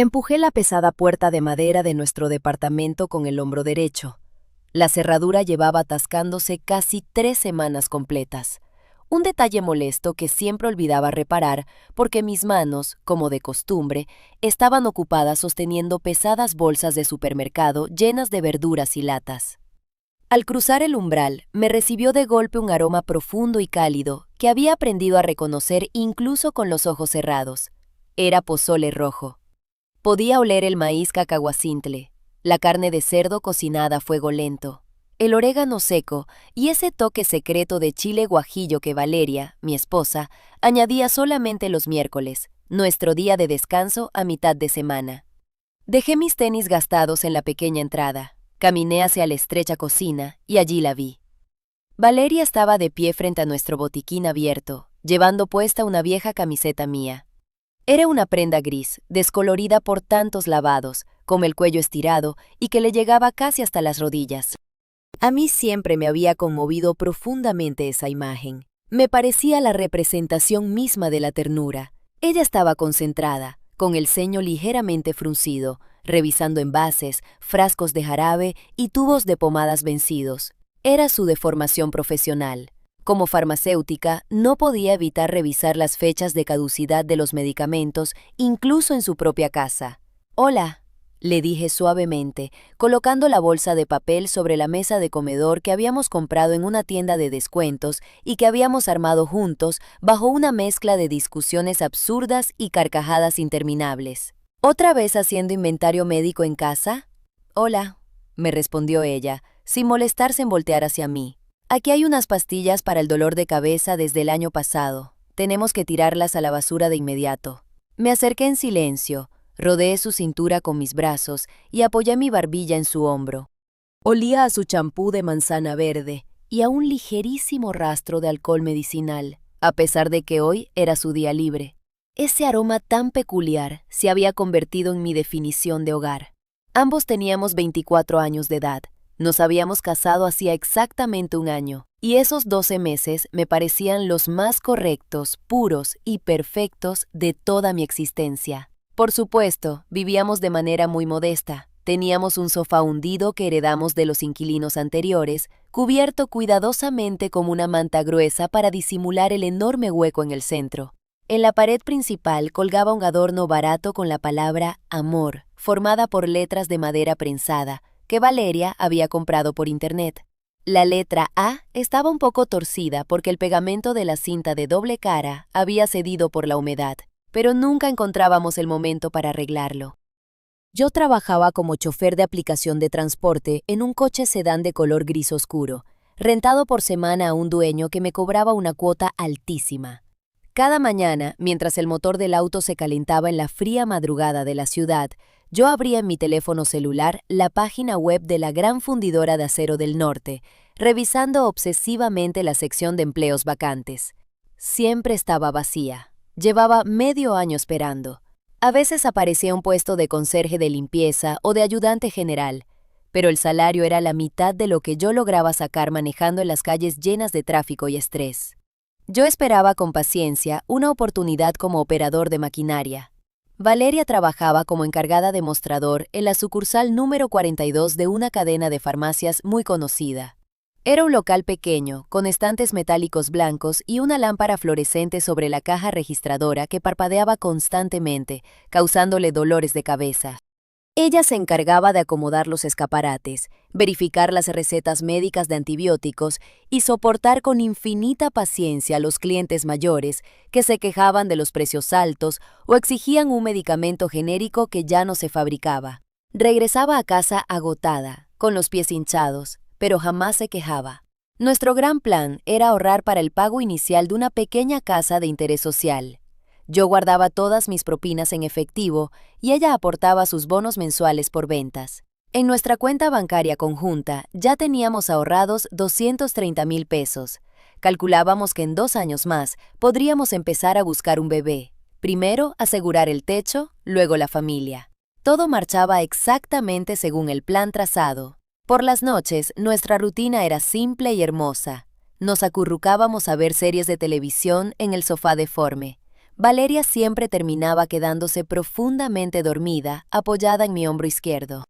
Empujé la pesada puerta de madera de nuestro departamento con el hombro derecho. La cerradura llevaba atascándose casi 3 semanas completas. Un detalle molesto que siempre olvidaba reparar porque mis manos, como de costumbre, estaban ocupadas sosteniendo pesadas bolsas de supermercado llenas de verduras y latas. Al cruzar el umbral, me recibió de golpe un aroma profundo y cálido que había aprendido a reconocer incluso con los ojos cerrados. Era pozole rojo. Podía oler el maíz cacahuacintle, la carne de cerdo cocinada a fuego lento, el orégano seco y ese toque secreto de chile guajillo que Valeria, mi esposa, añadía solamente los miércoles, nuestro día de descanso a mitad de semana. Dejé mis tenis gastados en la pequeña entrada, caminé hacia la estrecha cocina y allí la vi. Valeria estaba de pie frente a nuestro botiquín abierto, llevando puesta una vieja camiseta mía. Era una prenda gris, descolorida por tantos lavados, con el cuello estirado y que le llegaba casi hasta las rodillas. A mí siempre me había conmovido profundamente esa imagen. Me parecía la representación misma de la ternura. Ella estaba concentrada, con el ceño ligeramente fruncido, revisando envases, frascos de jarabe y tubos de pomadas vencidos. Era su deformación profesional. Como farmacéutica, no podía evitar revisar las fechas de caducidad de los medicamentos, incluso en su propia casa. «Hola», le dije suavemente, colocando la bolsa de papel sobre la mesa de comedor que habíamos comprado en una tienda de descuentos y que habíamos armado juntos bajo una mezcla de discusiones absurdas y carcajadas interminables. «¿Otra vez haciendo inventario médico en casa?» «Hola», me respondió ella, sin molestarse en voltear hacia mí. «Aquí hay unas pastillas para el dolor de cabeza desde el año pasado. Tenemos que tirarlas a la basura de inmediato». Me acerqué en silencio, rodeé su cintura con mis brazos y apoyé mi barbilla en su hombro. Olía a su champú de manzana verde y a un ligerísimo rastro de alcohol medicinal, a pesar de que hoy era su día libre. Ese aroma tan peculiar se había convertido en mi definición de hogar. Ambos teníamos 24 años de edad. Nos habíamos casado hacía exactamente un año, y esos 12 meses me parecían los más correctos, puros y perfectos de toda mi existencia. Por supuesto, vivíamos de manera muy modesta. Teníamos un sofá hundido que heredamos de los inquilinos anteriores, cubierto cuidadosamente con una manta gruesa para disimular el enorme hueco en el centro. En la pared principal colgaba un adorno barato con la palabra «amor», formada por letras de madera prensada, que Valeria había comprado por internet. La letra A estaba un poco torcida porque el pegamento de la cinta de doble cara había cedido por la humedad, pero nunca encontrábamos el momento para arreglarlo. Yo trabajaba como chofer de aplicación de transporte en un coche sedán de color gris oscuro, rentado por semana a un dueño que me cobraba una cuota altísima. Cada mañana, mientras el motor del auto se calentaba en la fría madrugada de la ciudad, yo abría en mi teléfono celular la página web de la Gran Fundidora de Acero del Norte, revisando obsesivamente la sección de empleos vacantes. Siempre estaba vacía. Llevaba medio año esperando. A veces aparecía un puesto de conserje de limpieza o de ayudante general, pero el salario era la mitad de lo que yo lograba sacar manejando en las calles llenas de tráfico y estrés. Yo esperaba con paciencia una oportunidad como operador de maquinaria. Valeria trabajaba como encargada de mostrador en la sucursal número 42 de una cadena de farmacias muy conocida. Era un local pequeño, con estantes metálicos blancos y una lámpara fluorescente sobre la caja registradora que parpadeaba constantemente, causándole dolores de cabeza. Ella se encargaba de acomodar los escaparates, verificar las recetas médicas de antibióticos y soportar con infinita paciencia a los clientes mayores que se quejaban de los precios altos o exigían un medicamento genérico que ya no se fabricaba. Regresaba a casa agotada, con los pies hinchados, pero jamás se quejaba. Nuestro gran plan era ahorrar para el pago inicial de una pequeña casa de interés social. Yo guardaba todas mis propinas en efectivo y ella aportaba sus bonos mensuales por ventas. En nuestra cuenta bancaria conjunta ya teníamos ahorrados 230,000 pesos. Calculábamos que en 2 años más podríamos empezar a buscar un bebé. Primero asegurar el techo, luego la familia. Todo marchaba exactamente según el plan trazado. Por las noches, nuestra rutina era simple y hermosa. Nos acurrucábamos a ver series de televisión en el sofá deforme. Valeria siempre terminaba quedándose profundamente dormida, apoyada en mi hombro izquierdo.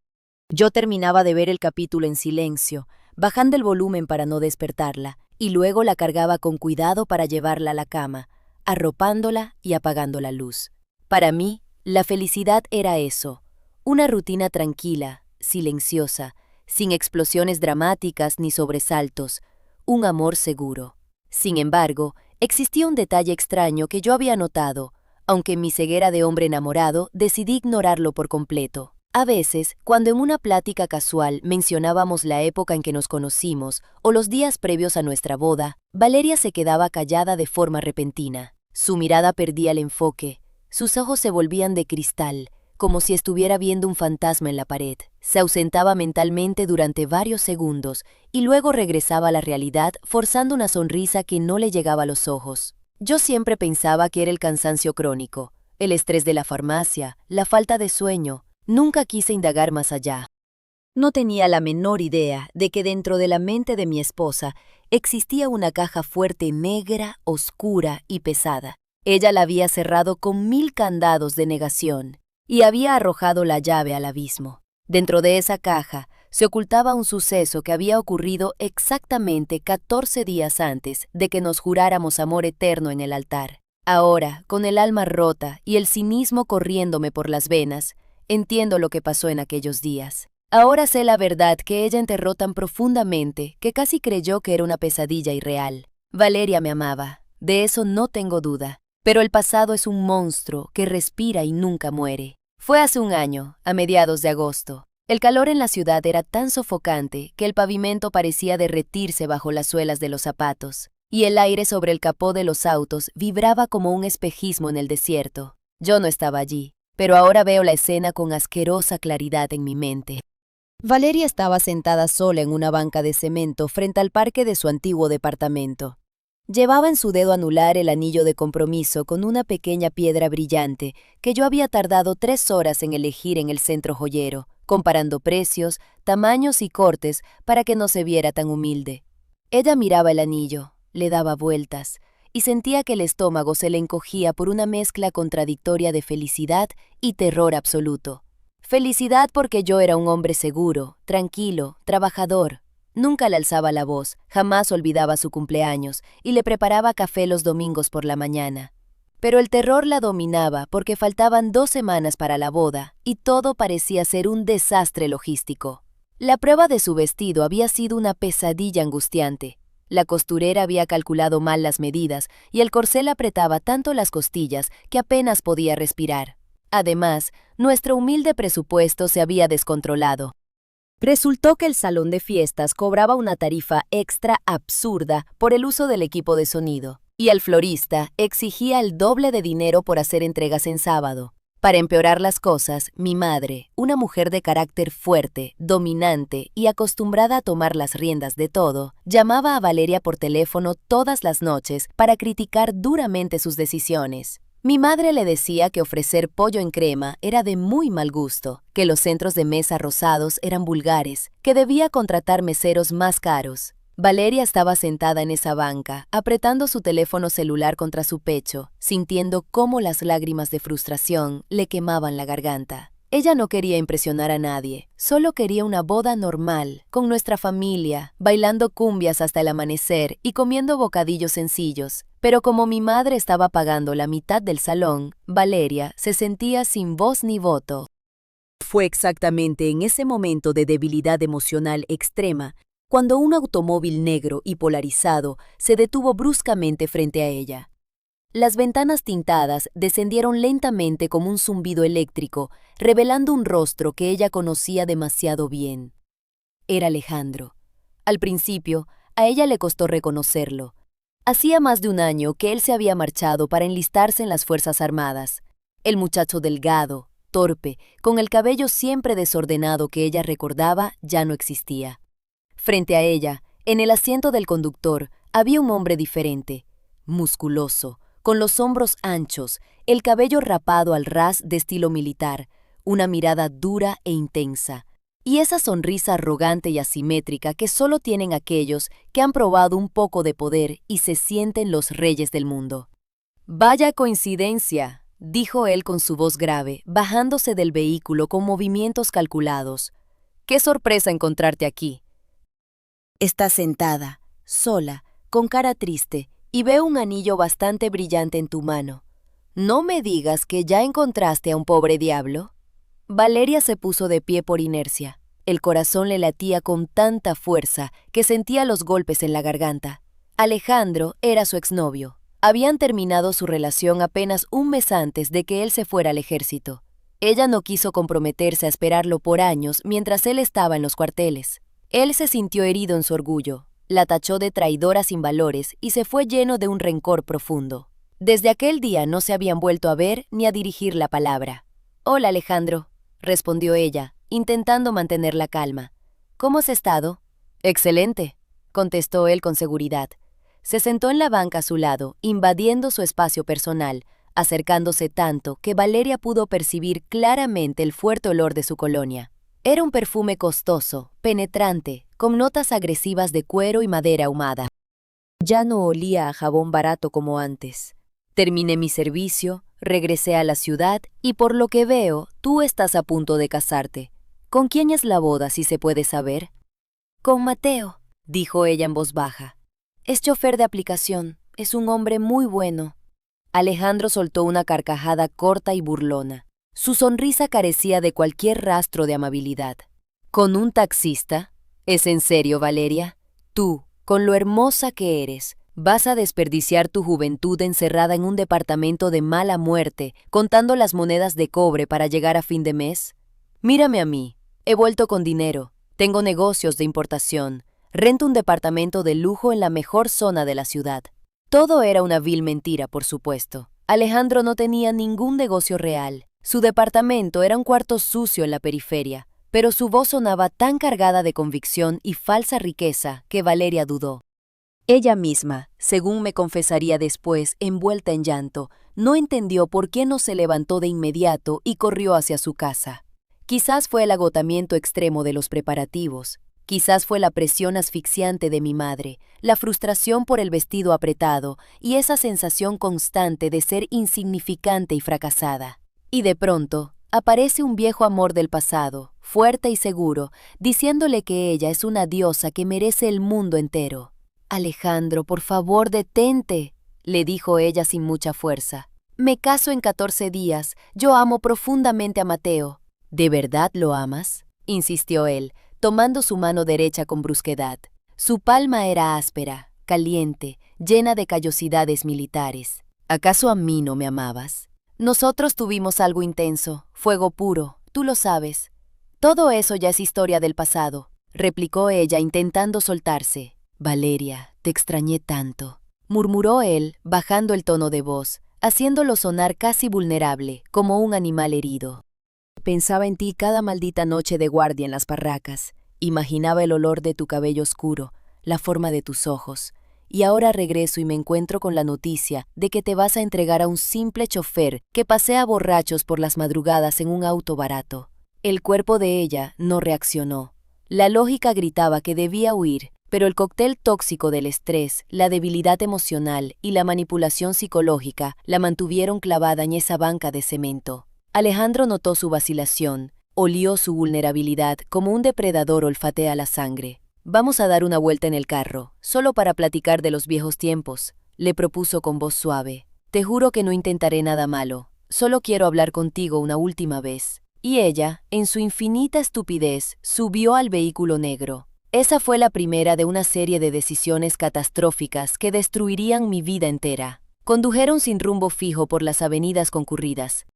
Yo terminaba de ver el capítulo en silencio, bajando el volumen para no despertarla, y luego la cargaba con cuidado para llevarla a la cama, arropándola y apagando la luz. Para mí, la felicidad era eso, una rutina tranquila, silenciosa, sin explosiones dramáticas ni sobresaltos, un amor seguro. Sin embargo, existía un detalle extraño que yo había notado, aunque en mi ceguera de hombre enamorado decidí ignorarlo por completo. A veces, cuando en una plática casual mencionábamos la época en que nos conocimos o los días previos a nuestra boda, Valeria se quedaba callada de forma repentina. Su mirada perdía el enfoque, sus ojos se volvían de cristal, como si estuviera viendo un fantasma en la pared. Se ausentaba mentalmente durante varios segundos y luego regresaba a la realidad forzando una sonrisa que no le llegaba a los ojos. Yo siempre pensaba que era el cansancio crónico, el estrés de la farmacia, la falta de sueño. Nunca quise indagar más allá. No tenía la menor idea de que dentro de la mente de mi esposa existía una caja fuerte negra, oscura y pesada. Ella la había cerrado con 1000 candados de negación y había arrojado la llave al abismo. Dentro de esa caja se ocultaba un suceso que había ocurrido exactamente 14 días antes de que nos juráramos amor eterno en el altar. Ahora, con el alma rota y el cinismo corriéndome por las venas, entiendo lo que pasó en aquellos días. Ahora sé la verdad que ella enterró tan profundamente que casi creyó que era una pesadilla irreal. Valeria me amaba, de eso no tengo duda, pero el pasado es un monstruo que respira y nunca muere. Fue hace un año, a mediados de agosto. El calor en la ciudad era tan sofocante que el pavimento parecía derretirse bajo las suelas de los zapatos, y el aire sobre el capó de los autos vibraba como un espejismo en el desierto. Yo no estaba allí, pero ahora veo la escena con asquerosa claridad en mi mente. Valeria estaba sentada sola en una banca de cemento frente al parque de su antiguo departamento. Llevaba en su dedo anular el anillo de compromiso con una pequeña piedra brillante que yo había tardado 3 horas en elegir en el centro joyero, comparando precios, tamaños y cortes para que no se viera tan humilde. Ella miraba el anillo, le daba vueltas, y sentía que el estómago se le encogía por una mezcla contradictoria de felicidad y terror absoluto. Felicidad porque yo era un hombre seguro, tranquilo, trabajador. Nunca le alzaba la voz, jamás olvidaba su cumpleaños y le preparaba café los domingos por la mañana. Pero el terror la dominaba porque faltaban 2 semanas para la boda y todo parecía ser un desastre logístico. La prueba de su vestido había sido una pesadilla angustiante. La costurera había calculado mal las medidas y el corsé le apretaba tanto las costillas que apenas podía respirar. Además, nuestro humilde presupuesto se había descontrolado. Resultó que el salón de fiestas cobraba una tarifa extra absurda por el uso del equipo de sonido, y el florista exigía el doble de dinero por hacer entregas en sábado. Para empeorar las cosas, mi madre, una mujer de carácter fuerte, dominante y acostumbrada a tomar las riendas de todo, llamaba a Valeria por teléfono todas las noches para criticar duramente sus decisiones. Mi madre le decía que ofrecer pollo en crema era de muy mal gusto, que los centros de mesa rosados eran vulgares, que debía contratar meseros más caros. Valeria estaba sentada en esa banca, apretando su teléfono celular contra su pecho, sintiendo cómo las lágrimas de frustración le quemaban la garganta. Ella no quería impresionar a nadie, solo quería una boda normal, con nuestra familia, bailando cumbias hasta el amanecer y comiendo bocadillos sencillos. Pero como mi madre estaba pagando la mitad del salón, Valeria se sentía sin voz ni voto. Fue exactamente en ese momento de debilidad emocional extrema cuando un automóvil negro y polarizado se detuvo bruscamente frente a ella. Las ventanas tintadas descendieron lentamente como un zumbido eléctrico, revelando un rostro que ella conocía demasiado bien. Era Alejandro. Al principio, a ella le costó reconocerlo. Hacía más de un año que él se había marchado para enlistarse en las Fuerzas Armadas. El muchacho delgado, torpe, con el cabello siempre desordenado que ella recordaba, ya no existía. Frente a ella, en el asiento del conductor, había un hombre diferente, musculoso, con los hombros anchos, el cabello rapado al ras de estilo militar, una mirada dura e intensa, y esa sonrisa arrogante y asimétrica que solo tienen aquellos que han probado un poco de poder y se sienten los reyes del mundo. Vaya coincidencia, dijo él con su voz grave, bajándose del vehículo con movimientos calculados. ¡Qué sorpresa encontrarte aquí! Estás sentada, sola, con cara triste, y veo un anillo bastante brillante en tu mano. ¿No me digas que ya encontraste a un pobre diablo? Valeria se puso de pie por inercia. El corazón le latía con tanta fuerza que sentía los golpes en la garganta. Alejandro era su exnovio. Habían terminado su relación apenas un mes antes de que él se fuera al ejército. Ella no quiso comprometerse a esperarlo por años mientras él estaba en los cuarteles. Él se sintió herido en su orgullo, la tachó de traidora sin valores y se fue lleno de un rencor profundo. Desde aquel día no se habían vuelto a ver ni a dirigir la palabra. «Hola, Alejandro», respondió ella, intentando mantener la calma. «¿Cómo has estado?» «Excelente», contestó él con seguridad. Se sentó en la banca a su lado, invadiendo su espacio personal, acercándose tanto que Valeria pudo percibir claramente el fuerte olor de su colonia. Era un perfume costoso, penetrante, con notas agresivas de cuero y madera ahumada. Ya no olía a jabón barato como antes. Terminé mi servicio, regresé a la ciudad y por lo que veo, tú estás a punto de casarte. ¿Con quién es la boda, si se puede saber? Con Mateo, dijo ella en voz baja. Es chofer de aplicación, es un hombre muy bueno. Alejandro soltó una carcajada corta y burlona. Su sonrisa carecía de cualquier rastro de amabilidad. ¿Con un taxista? ¿Es en serio, Valeria? Tú, con lo hermosa que eres, ¿vas a desperdiciar tu juventud encerrada en un departamento de mala muerte, contando las monedas de cobre para llegar a fin de mes? Mírame a mí. He vuelto con dinero. Tengo negocios de importación. Rento un departamento de lujo en la mejor zona de la ciudad. Todo era una vil mentira, por supuesto. Alejandro no tenía ningún negocio real. Su departamento era un cuarto sucio en la periferia, pero su voz sonaba tan cargada de convicción y falsa riqueza que Valeria dudó. Ella misma, según me confesaría después, envuelta en llanto, no entendió por qué no se levantó de inmediato y corrió hacia su casa. Quizás fue el agotamiento extremo de los preparativos. Quizás fue la presión asfixiante de mi madre, la frustración por el vestido apretado y esa sensación constante de ser insignificante y fracasada. Y de pronto, aparece un viejo amor del pasado, fuerte y seguro, diciéndole que ella es una diosa que merece el mundo entero. «Alejandro, por favor, detente», le dijo ella sin mucha fuerza. «Me caso en 14 días. Yo amo profundamente a Mateo». «¿De verdad lo amas?», insistió él, tomando su mano derecha con brusquedad. Su palma era áspera, caliente, llena de callosidades militares. «¿Acaso a mí no me amabas?» «Nosotros tuvimos algo intenso, fuego puro, tú lo sabes». «Todo eso ya es historia del pasado», replicó ella intentando soltarse. «Valeria, te extrañé tanto», murmuró él, bajando el tono de voz, haciéndolo sonar casi vulnerable, como un animal herido. «Pensaba en ti cada maldita noche de guardia en las barracas. Imaginaba el olor de tu cabello oscuro, la forma de tus ojos. Y ahora regreso y me encuentro con la noticia de que te vas a entregar a un simple chofer que pasea borrachos por las madrugadas en un auto barato». El cuerpo de ella no reaccionó. La lógica gritaba que debía huir, pero el cóctel tóxico del estrés, la debilidad emocional y la manipulación psicológica la mantuvieron clavada en esa banca de cemento. Alejandro notó su vacilación, olió su vulnerabilidad como un depredador olfatea la sangre. «Vamos a dar una vuelta en el carro, solo para platicar de los viejos tiempos», le propuso con voz suave. «Te juro que no intentaré nada malo, solo quiero hablar contigo una última vez». Y ella, en su infinita estupidez, subió al vehículo negro. Esa fue la primera de una serie de decisiones catastróficas que destruirían mi vida entera. Condujeron sin rumbo fijo por las avenidas concurridas.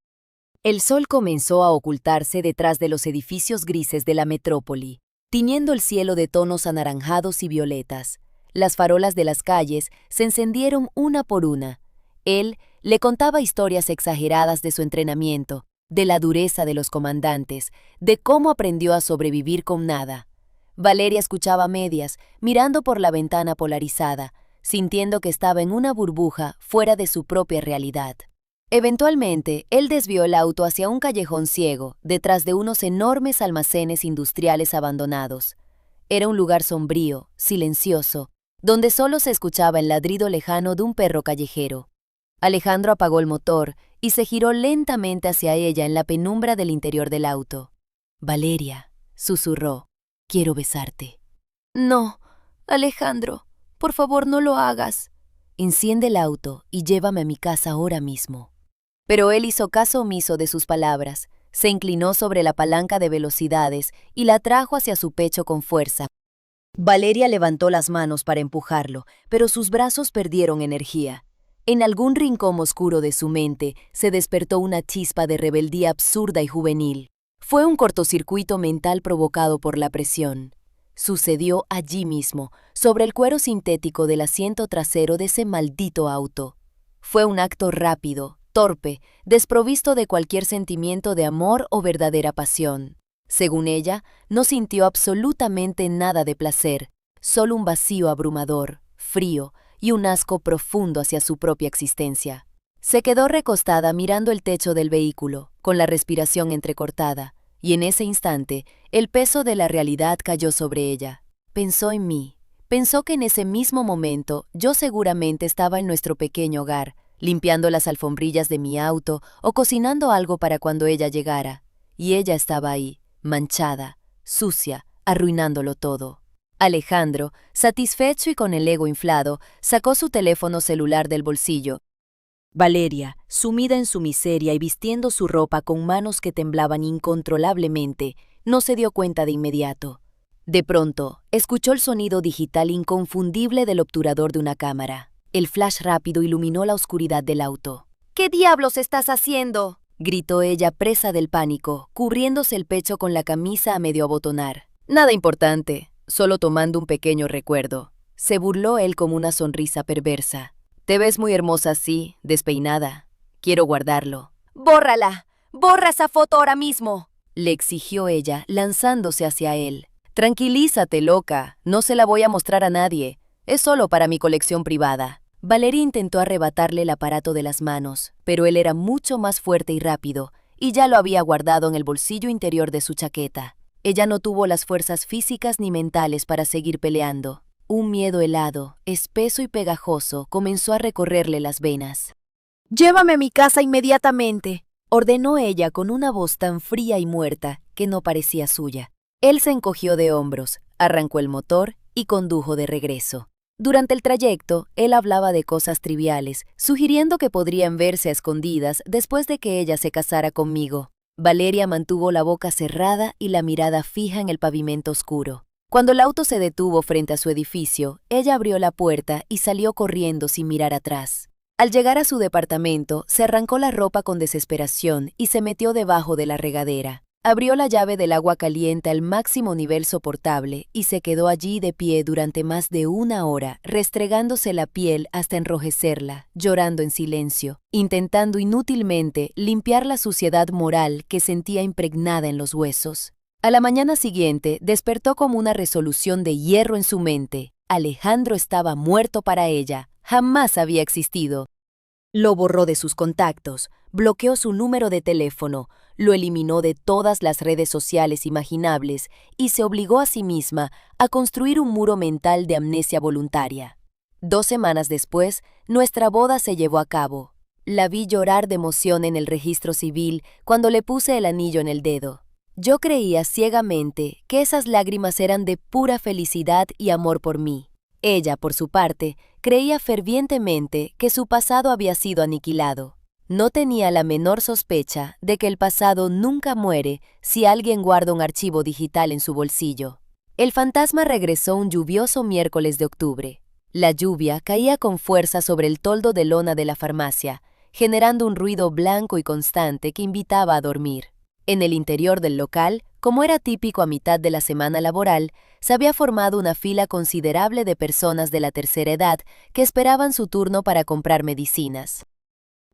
El sol comenzó a ocultarse detrás de los edificios grises de la metrópoli, tiñendo el cielo de tonos anaranjados y violetas. Las farolas de las calles se encendieron una por una. Él le contaba historias exageradas de su entrenamiento, de la dureza de los comandantes, de cómo aprendió a sobrevivir con nada. Valeria escuchaba a medias, mirando por la ventana polarizada, sintiendo que estaba en una burbuja fuera de su propia realidad. Eventualmente, él desvió el auto hacia un callejón ciego, detrás de unos enormes almacenes industriales abandonados. Era un lugar sombrío, silencioso, donde solo se escuchaba el ladrido lejano de un perro callejero. Alejandro apagó el motor y se giró lentamente hacia ella en la penumbra del interior del auto. «Valeria», susurró, «quiero besarte». «No, Alejandro, por favor no lo hagas». «Enciende el auto y llévame a mi casa ahora mismo». Pero él hizo caso omiso de sus palabras, se inclinó sobre la palanca de velocidades y la trajo hacia su pecho con fuerza. Valeria levantó las manos para empujarlo, pero sus brazos perdieron energía. En algún rincón oscuro de su mente se despertó una chispa de rebeldía absurda y juvenil. Fue un cortocircuito mental provocado por la presión. Sucedió allí mismo, sobre el cuero sintético del asiento trasero de ese maldito auto. Fue un acto rápido, torpe, desprovisto de cualquier sentimiento de amor o verdadera pasión. Según ella, no sintió absolutamente nada de placer, solo un vacío abrumador, frío y un asco profundo hacia su propia existencia. Se quedó recostada mirando el techo del vehículo, con la respiración entrecortada, y en ese instante el peso de la realidad cayó sobre ella. Pensó en mí. Pensó que en ese mismo momento yo seguramente estaba en nuestro pequeño hogar, limpiando las alfombrillas de mi auto o cocinando algo para cuando ella llegara. Y ella estaba ahí, manchada, sucia, arruinándolo todo. Alejandro, satisfecho y con el ego inflado, sacó su teléfono celular del bolsillo. Valeria, sumida en su miseria y vistiendo su ropa con manos que temblaban incontrolablemente, no se dio cuenta de inmediato. De pronto, escuchó el sonido digital inconfundible del obturador de una cámara. El flash rápido iluminó la oscuridad del auto. «¿Qué diablos estás haciendo?», gritó ella, presa del pánico, cubriéndose el pecho con la camisa a medio abotonar. «Nada importante, solo tomando un pequeño recuerdo», se burló él con una sonrisa perversa. «Te ves muy hermosa así, despeinada. Quiero guardarlo». «¡Bórrala! ¡Borra esa foto ahora mismo!», le exigió ella, lanzándose hacia él. «Tranquilízate, loca, no se la voy a mostrar a nadie. Es solo para mi colección privada». Valeria intentó arrebatarle el aparato de las manos, pero él era mucho más fuerte y rápido, y ya lo había guardado en el bolsillo interior de su chaqueta. Ella no tuvo las fuerzas físicas ni mentales para seguir peleando. Un miedo helado, espeso y pegajoso comenzó a recorrerle las venas. «Llévame a mi casa inmediatamente», ordenó ella con una voz tan fría y muerta que no parecía suya. Él se encogió de hombros, arrancó el motor y condujo de regreso. Durante el trayecto, él hablaba de cosas triviales, sugiriendo que podrían verse a escondidas después de que ella se casara conmigo. Valeria mantuvo la boca cerrada y la mirada fija en el pavimento oscuro. Cuando el auto se detuvo frente a su edificio, ella abrió la puerta y salió corriendo sin mirar atrás. Al llegar a su departamento, se arrancó la ropa con desesperación y se metió debajo de la regadera. Abrió la llave del agua caliente al máximo nivel soportable y se quedó allí de pie durante más de 1 hora, restregándose la piel hasta enrojecerla, llorando en silencio, intentando inútilmente limpiar la suciedad moral que sentía impregnada en los huesos. A la mañana siguiente despertó como una resolución de hierro en su mente. Alejandro estaba muerto para ella, jamás había existido. Lo borró de sus contactos, bloqueó su número de teléfono, lo eliminó de todas las redes sociales imaginables y se obligó a sí misma a construir un muro mental de amnesia voluntaria. 2 semanas después, nuestra boda se llevó a cabo. La vi llorar de emoción en el registro civil cuando le puse el anillo en el dedo. Yo creía ciegamente que esas lágrimas eran de pura felicidad y amor por mí. Ella, por su parte, creía fervientemente que su pasado había sido aniquilado. No tenía la menor sospecha de que el pasado nunca muere si alguien guarda un archivo digital en su bolsillo. El fantasma regresó un lluvioso miércoles de octubre. La lluvia caía con fuerza sobre el toldo de lona de la farmacia, generando un ruido blanco y constante que invitaba a dormir. En el interior del local, como era típico a mitad de la semana laboral, se había formado una fila considerable de personas de la tercera edad que esperaban su turno para comprar medicinas.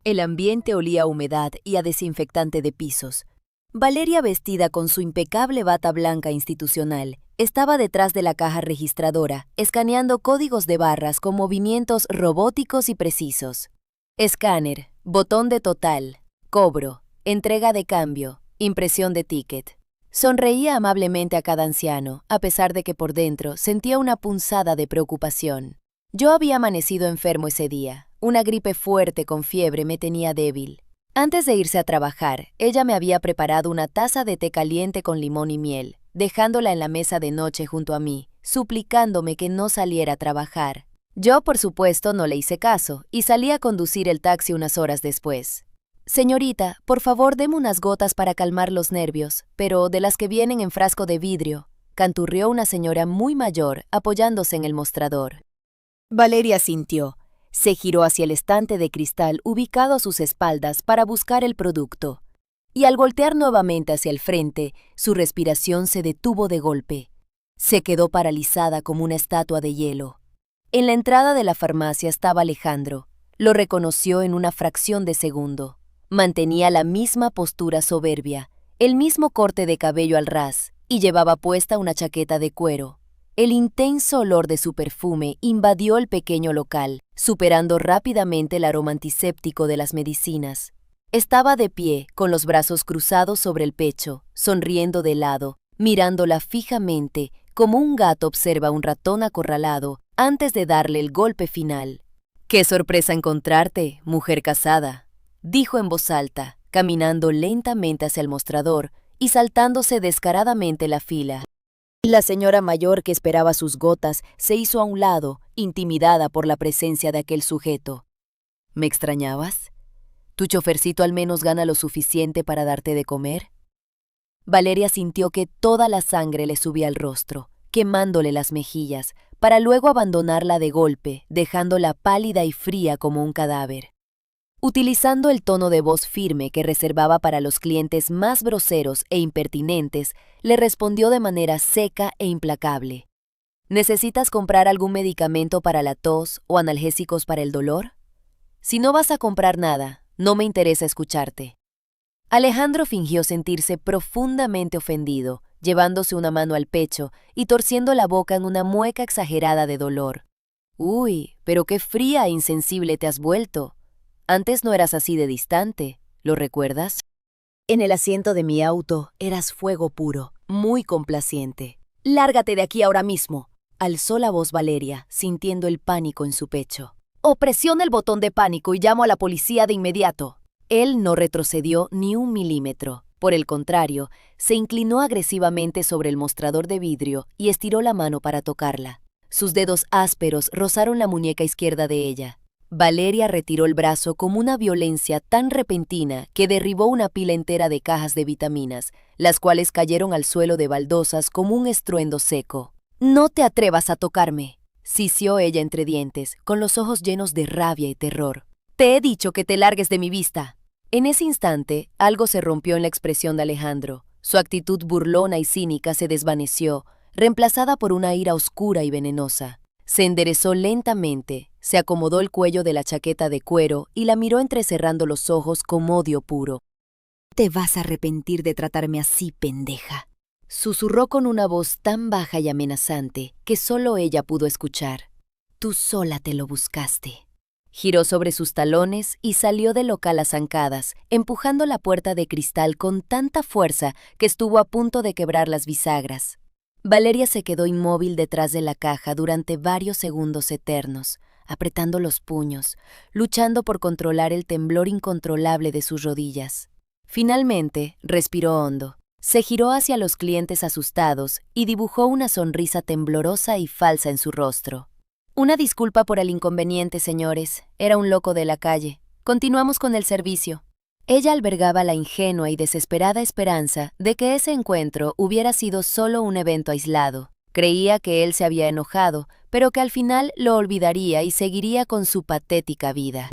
El ambiente olía a humedad y a desinfectante de pisos. Valeria, vestida con su impecable bata blanca institucional, estaba detrás de la caja registradora, escaneando códigos de barras con movimientos robóticos y precisos. Escáner, botón de total, cobro, entrega de cambio, impresión de ticket. Sonreía amablemente a cada anciano, a pesar de que por dentro sentía una punzada de preocupación. Yo había amanecido enfermo ese día, Una gripe fuerte con fiebre me tenía débil. Antes de irse a trabajar, ella me había preparado una taza de té caliente con limón y miel, dejándola en la mesa de noche junto a mí, suplicándome que no saliera a trabajar. Yo, por supuesto, no le hice caso y salí a conducir el taxi unas horas después. «Señorita, por favor, deme unas gotas para calmar los nervios, pero de las que vienen en frasco de vidrio», canturrió una señora muy mayor, apoyándose en el mostrador. Valeria sintió. Se giró hacia el estante de cristal ubicado a sus espaldas para buscar el producto. Y al voltear nuevamente hacia el frente, su respiración se detuvo de golpe. Se quedó paralizada como una estatua de hielo. En la entrada de la farmacia estaba Alejandro. Lo reconoció en una fracción de segundo. Mantenía la misma postura soberbia, el mismo corte de cabello al ras, y llevaba puesta una chaqueta de cuero. El intenso olor de su perfume invadió el pequeño local, superando rápidamente el aroma antiséptico de las medicinas. Estaba de pie, con los brazos cruzados sobre el pecho, sonriendo de lado, mirándola fijamente, como un gato observa a un ratón acorralado, antes de darle el golpe final. «¡Qué sorpresa encontrarte, mujer casada!», dijo en voz alta, caminando lentamente hacia el mostrador y saltándose descaradamente la fila. La señora mayor que esperaba sus gotas se hizo a un lado, intimidada por la presencia de aquel sujeto. «¿Me extrañabas? ¿Tu chofercito al menos gana lo suficiente para darte de comer?». Valeria sintió que toda la sangre le subía al rostro, quemándole las mejillas, para luego abandonarla de golpe, dejándola pálida y fría como un cadáver. Utilizando el tono de voz firme que reservaba para los clientes más groseros e impertinentes, le respondió de manera seca e implacable. «¿Necesitas comprar algún medicamento para la tos o analgésicos para el dolor? Si no vas a comprar nada, no me interesa escucharte». Alejandro fingió sentirse profundamente ofendido, llevándose una mano al pecho y torciendo la boca en una mueca exagerada de dolor. «Uy, pero qué fría e insensible te has vuelto. Antes no eras así de distante, ¿lo recuerdas? En el asiento de mi auto eras fuego puro, muy complaciente. Lárgate de aquí ahora mismo», alzó la voz Valeria, sintiendo el pánico en su pecho. «O presiona el botón de pánico y llamo a la policía de inmediato». Él no retrocedió ni un milímetro. Por el contrario, se inclinó agresivamente sobre el mostrador de vidrio y estiró la mano para tocarla. Sus dedos ásperos rozaron la muñeca izquierda de ella. Valeria retiró el brazo con una violencia tan repentina que derribó una pila entera de cajas de vitaminas, las cuales cayeron al suelo de baldosas como un estruendo seco. «No te atrevas a tocarme», sisió ella entre dientes, con los ojos llenos de rabia y terror. «Te he dicho que te largues de mi vista». En ese instante, algo se rompió en la expresión de Alejandro. Su actitud burlona y cínica se desvaneció, reemplazada por una ira oscura y venenosa. Se enderezó lentamente, se acomodó el cuello de la chaqueta de cuero y la miró entrecerrando los ojos con odio puro. «Te vas a arrepentir de tratarme así, pendeja», susurró con una voz tan baja y amenazante que solo ella pudo escuchar. «Tú sola te lo buscaste». Giró sobre sus talones y salió del local a zancadas, empujando la puerta de cristal con tanta fuerza que estuvo a punto de quebrar las bisagras. Valeria se quedó inmóvil detrás de la caja durante varios segundos eternos, apretando los puños, luchando por controlar el temblor incontrolable de sus rodillas. Finalmente, respiró hondo, se giró hacia los clientes asustados y dibujó una sonrisa temblorosa y falsa en su rostro. «Una disculpa por el inconveniente, señores. Era un loco de la calle. Continuamos con el servicio». Ella albergaba la ingenua y desesperada esperanza de que ese encuentro hubiera sido solo un evento aislado. Creía que él se había enojado, pero que al final lo olvidaría y seguiría con su patética vida.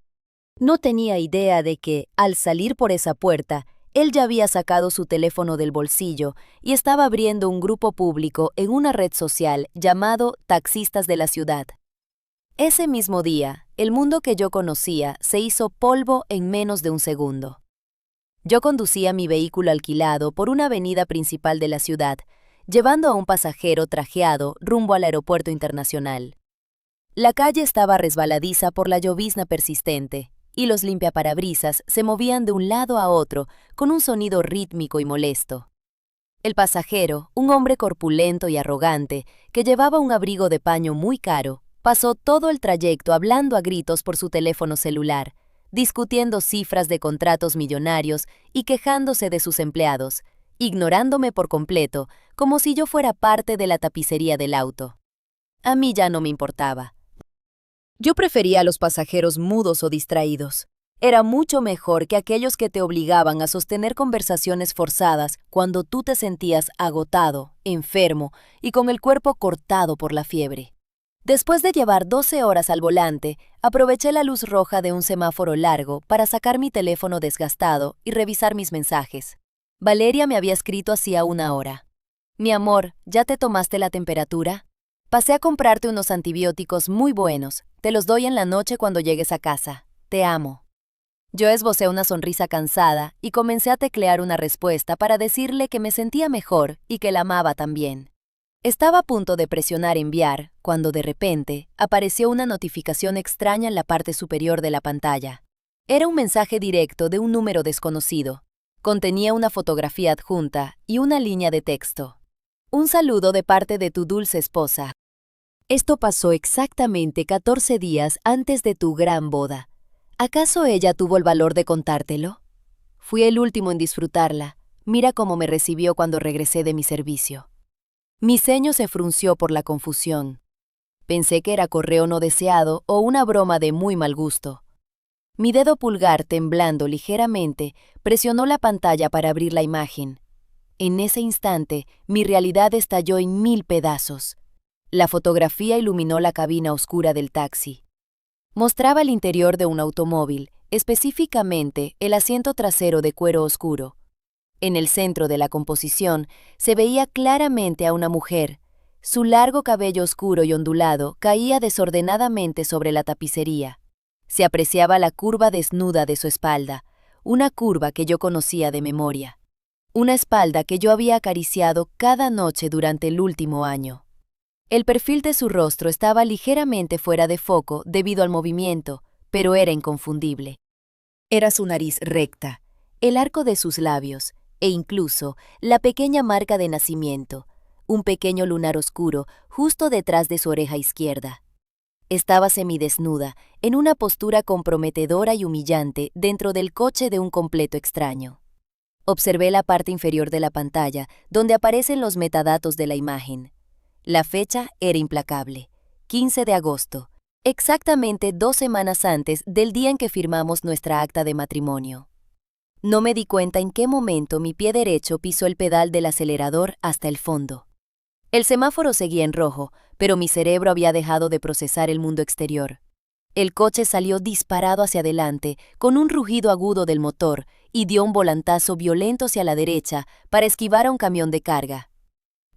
No tenía idea de que, al salir por esa puerta, él ya había sacado su teléfono del bolsillo y estaba abriendo un grupo público en una red social llamado Taxistas de la Ciudad. Ese mismo día, el mundo que yo conocía se hizo polvo en menos de un segundo. Yo conducía mi vehículo alquilado por una avenida principal de la ciudad, llevando a un pasajero trajeado rumbo al aeropuerto internacional. La calle estaba resbaladiza por la llovizna persistente, y los limpiaparabrisas se movían de un lado a otro con un sonido rítmico y molesto. El pasajero, un hombre corpulento y arrogante, que llevaba un abrigo de paño muy caro, Pasó todo el trayecto hablando a gritos por su teléfono celular, discutiendo cifras de contratos millonarios y quejándose de sus empleados, ignorándome por completo, como si yo fuera parte de la tapicería del auto. A mí ya no me importaba. Yo prefería a los pasajeros mudos o distraídos. Era mucho mejor que aquellos que te obligaban a sostener conversaciones forzadas cuando tú te sentías agotado, enfermo y con el cuerpo cortado por la fiebre. Después de llevar 12 horas al volante, aproveché la luz roja de un semáforo largo para sacar mi teléfono desgastado y revisar mis mensajes. Valeria me había escrito hacía una hora. Mi amor, ¿ya te tomaste la temperatura? Pasé a comprarte unos antibióticos muy buenos. Te los doy en la noche cuando llegues a casa. Te amo. Yo esbocé una sonrisa cansada y comencé a teclear una respuesta para decirle que me sentía mejor y que la amaba también. Estaba a punto de presionar enviar, cuando de repente apareció una notificación extraña en la parte superior de la pantalla. Era un mensaje directo de un número desconocido. Contenía una fotografía adjunta y una línea de texto. Un saludo de parte de tu dulce esposa. Esto pasó exactamente 14 días antes de tu gran boda. ¿Acaso ella tuvo el valor de contártelo? Fui el último en disfrutarla. Mira cómo me recibió cuando regresé de mi servicio. Mi ceño se frunció por la confusión. Pensé que era correo no deseado o una broma de muy mal gusto. Mi dedo pulgar, temblando ligeramente, presionó la pantalla para abrir la imagen. En ese instante, mi realidad estalló en 1000 pedazos. La fotografía iluminó la cabina oscura del taxi. Mostraba el interior de un automóvil, específicamente el asiento trasero de cuero oscuro. En el centro de la composición se veía claramente a una mujer. Su largo cabello oscuro y ondulado caía desordenadamente sobre la tapicería. Se apreciaba la curva desnuda de su espalda, una curva que yo conocía de memoria. Una espalda que yo había acariciado cada noche durante el último año. El perfil de su rostro estaba ligeramente fuera de foco debido al movimiento, pero era inconfundible. Era su nariz recta, el arco de sus labios, e incluso la pequeña marca de nacimiento, un pequeño lunar oscuro justo detrás de su oreja izquierda. Estaba semidesnuda, en una postura comprometedora y humillante dentro del coche de un completo extraño. Observé la parte inferior de la pantalla, donde aparecen los metadatos de la imagen. La fecha era implacable, 15 de agosto, exactamente 2 semanas antes del día en que firmamos nuestra acta de matrimonio. No me di cuenta en qué momento mi pie derecho pisó el pedal del acelerador hasta el fondo. El semáforo seguía en rojo, pero mi cerebro había dejado de procesar el mundo exterior. El coche salió disparado hacia adelante, con un rugido agudo del motor, y dio un volantazo violento hacia la derecha para esquivar a un camión de carga.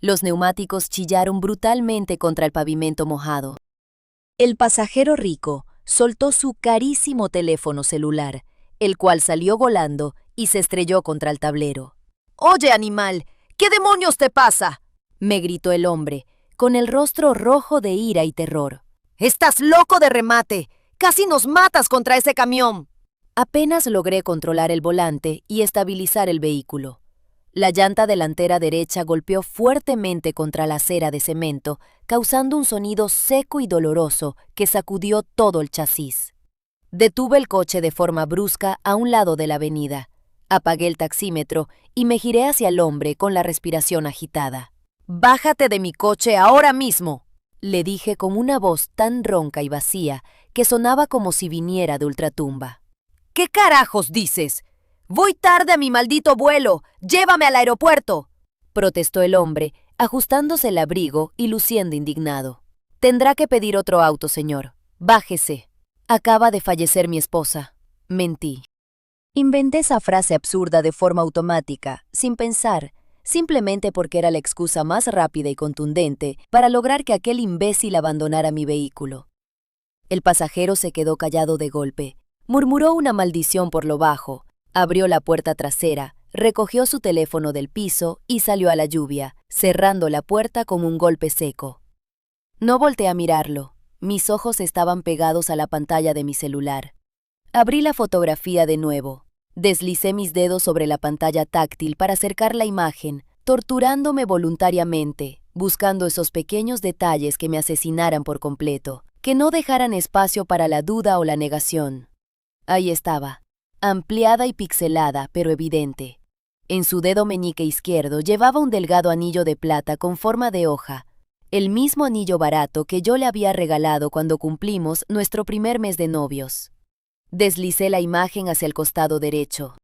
Los neumáticos chillaron brutalmente contra el pavimento mojado. El pasajero rico soltó su carísimo teléfono celular, el cual salió volando y se estrelló contra el tablero. «¡Oye, animal! ¿Qué demonios te pasa?», me gritó el hombre, con el rostro rojo de ira y terror. «¡Estás loco de remate! ¡Casi nos matas contra ese camión!». Apenas logré controlar el volante y estabilizar el vehículo. La llanta delantera derecha golpeó fuertemente contra la acera de cemento, causando un sonido seco y doloroso que sacudió todo el chasis. Detuve el coche de forma brusca a un lado de la avenida. Apagué el taxímetro y me giré hacia el hombre con la respiración agitada. «¡Bájate de mi coche ahora mismo!», le dije con una voz tan ronca y vacía que sonaba como si viniera de ultratumba. «¿Qué carajos dices? ¡Voy tarde a mi maldito vuelo! ¡Llévame al aeropuerto!», protestó el hombre, ajustándose el abrigo y luciendo indignado. «Tendrá que pedir otro auto, señor. Bájese. Acaba de fallecer mi esposa». Mentí. Inventé esa frase absurda de forma automática, sin pensar, simplemente porque era la excusa más rápida y contundente para lograr que aquel imbécil abandonara mi vehículo. El pasajero se quedó callado de golpe, murmuró una maldición por lo bajo, abrió la puerta trasera, recogió su teléfono del piso y salió a la lluvia, cerrando la puerta con un golpe seco. No volteé a mirarlo. Mis ojos estaban pegados a la pantalla de mi celular. Abrí la fotografía de nuevo. Deslicé mis dedos sobre la pantalla táctil para acercar la imagen, torturándome voluntariamente, buscando esos pequeños detalles que me asesinaran por completo. que no dejaran espacio para la duda o la negación. Ahí estaba, ampliada y pixelada, pero evidente. En su dedo meñique izquierdo llevaba un delgado anillo de plata con forma de hoja, el mismo anillo barato que yo le había regalado cuando cumplimos nuestro primer mes de novios. Deslicé la imagen hacia el costado derecho.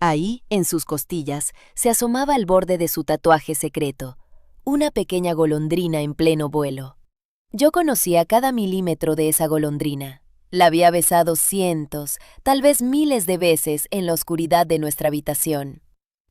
Ahí, en sus costillas, se asomaba el borde de su tatuaje secreto, una pequeña golondrina en pleno vuelo. Yo conocía cada milímetro de esa golondrina. La había besado cientos, tal vez miles de veces en la oscuridad de nuestra habitación,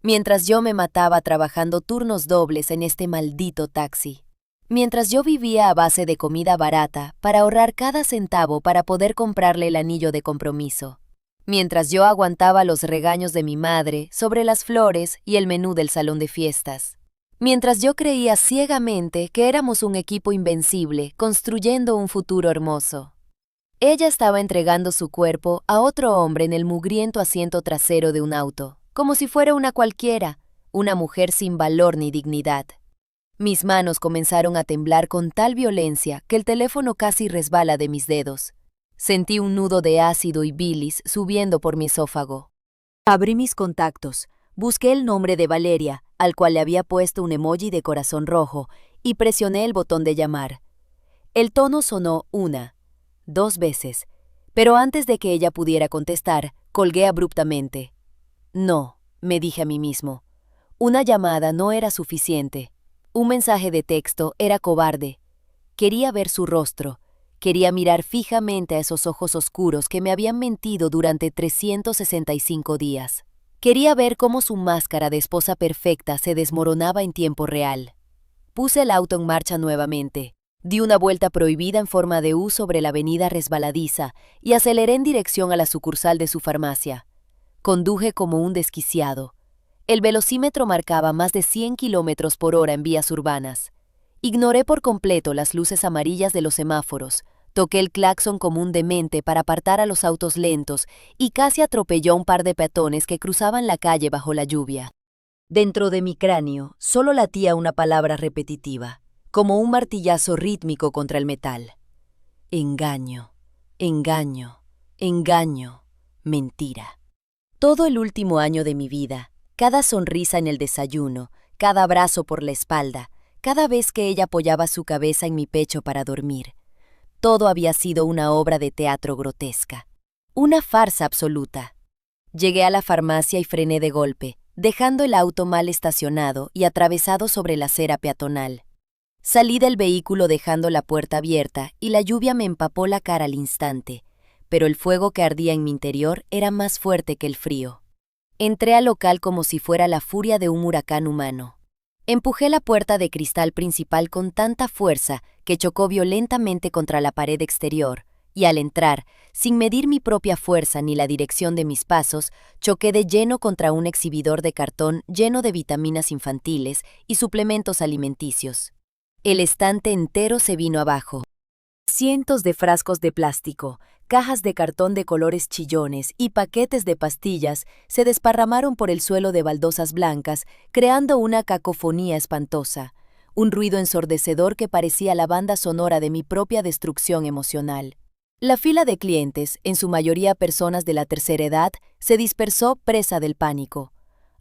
mientras yo me mataba trabajando turnos dobles en este maldito taxi. Mientras yo vivía a base de comida barata para ahorrar cada centavo para poder comprarle el anillo de compromiso. Mientras yo aguantaba los regaños de mi madre sobre las flores y el menú del salón de fiestas. Mientras yo creía ciegamente que éramos un equipo invencible construyendo un futuro hermoso. Ella estaba entregando su cuerpo a otro hombre en el mugriento asiento trasero de un auto, como si fuera una cualquiera, una mujer sin valor ni dignidad. Mis manos comenzaron a temblar con tal violencia que el teléfono casi resbala de mis dedos. Sentí un nudo de ácido y bilis subiendo por mi esófago. Abrí mis contactos, busqué el nombre de Valeria, al cual le había puesto un emoji de corazón rojo, y presioné el botón de llamar. El tono sonó 1, 2 veces, pero antes de que ella pudiera contestar, colgué abruptamente. No, me dije a mí mismo. Una llamada no era suficiente. Un mensaje de texto era cobarde. Quería ver su rostro. Quería mirar fijamente a esos ojos oscuros que me habían mentido durante 365 días. Quería ver cómo su máscara de esposa perfecta se desmoronaba en tiempo real. Puse el auto en marcha nuevamente. Di una vuelta prohibida en forma de U sobre la avenida resbaladiza y aceleré en dirección a la sucursal de su farmacia. Conduje como un desquiciado. El velocímetro marcaba más de 100 km/h en vías urbanas. Ignoré por completo las luces amarillas de los semáforos, toqué el claxon como un demente para apartar a los autos lentos y casi atropelló a un par de peatones que cruzaban la calle bajo la lluvia. Dentro de mi cráneo solo latía una palabra repetitiva, como un martillazo rítmico contra el metal. Engaño, engaño, engaño, mentira. Todo el último año de mi vida, cada sonrisa en el desayuno, cada abrazo por la espalda, cada vez que ella apoyaba su cabeza en mi pecho para dormir, todo había sido una obra de teatro grotesca, una farsa absoluta. Llegué a la farmacia y frené de golpe, dejando el auto mal estacionado y atravesado sobre la acera peatonal. Salí del vehículo dejando la puerta abierta y la lluvia me empapó la cara al instante, pero el fuego que ardía en mi interior era más fuerte que el frío. Entré al local como si fuera la furia de un huracán humano. Empujé la puerta de cristal principal con tanta fuerza que chocó violentamente contra la pared exterior, y al entrar, sin medir mi propia fuerza ni la dirección de mis pasos, choqué de lleno contra un exhibidor de cartón lleno de vitaminas infantiles y suplementos alimenticios. El estante entero se vino abajo. Cientos de frascos de plástico, cajas de cartón de colores chillones y paquetes de pastillas se desparramaron por el suelo de baldosas blancas, creando una cacofonía espantosa, un ruido ensordecedor que parecía la banda sonora de mi propia destrucción emocional. La fila de clientes, en su mayoría personas de la tercera edad, se dispersó presa del pánico.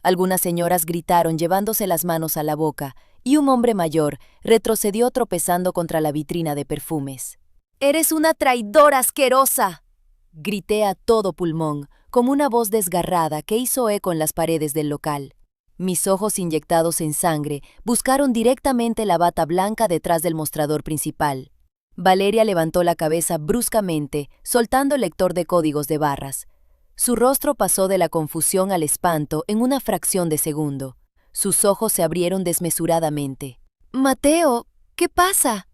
Algunas señoras gritaron llevándose las manos a la boca, y un hombre mayor retrocedió tropezando contra la vitrina de perfumes. «¡Eres una traidora asquerosa!», grité a todo pulmón, como una voz desgarrada que hizo eco en las paredes del local. Mis ojos inyectados en sangre buscaron directamente la bata blanca detrás del mostrador principal. Valeria levantó la cabeza bruscamente, soltando el lector de códigos de barras. Su rostro pasó de la confusión al espanto en una fracción de segundo. Sus ojos se abrieron desmesuradamente. «Mateo, ¿qué pasa?»,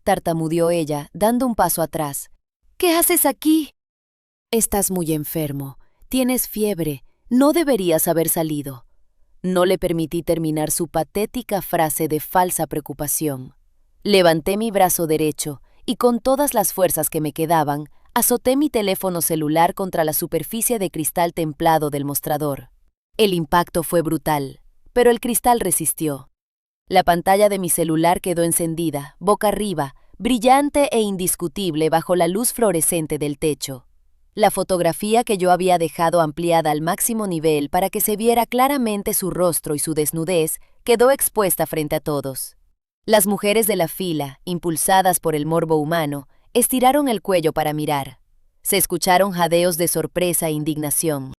tartamudeó ella, dando un paso atrás. «¿Qué haces aquí?». «Estás muy enfermo. Tienes fiebre. No deberías haber salido». No le permití terminar su patética frase de falsa preocupación. Levanté mi brazo derecho y con todas las fuerzas que me quedaban, azoté mi teléfono celular contra la superficie de cristal templado del mostrador. El impacto fue brutal, pero el cristal resistió. La pantalla de mi celular quedó encendida, boca arriba, brillante e indiscutible bajo la luz fluorescente del techo. La fotografía que yo había dejado ampliada al máximo nivel para que se viera claramente su rostro y su desnudez quedó expuesta frente a todos. Las mujeres de la fila, impulsadas por el morbo humano, estiraron el cuello para mirar. Se escucharon jadeos de sorpresa e indignación.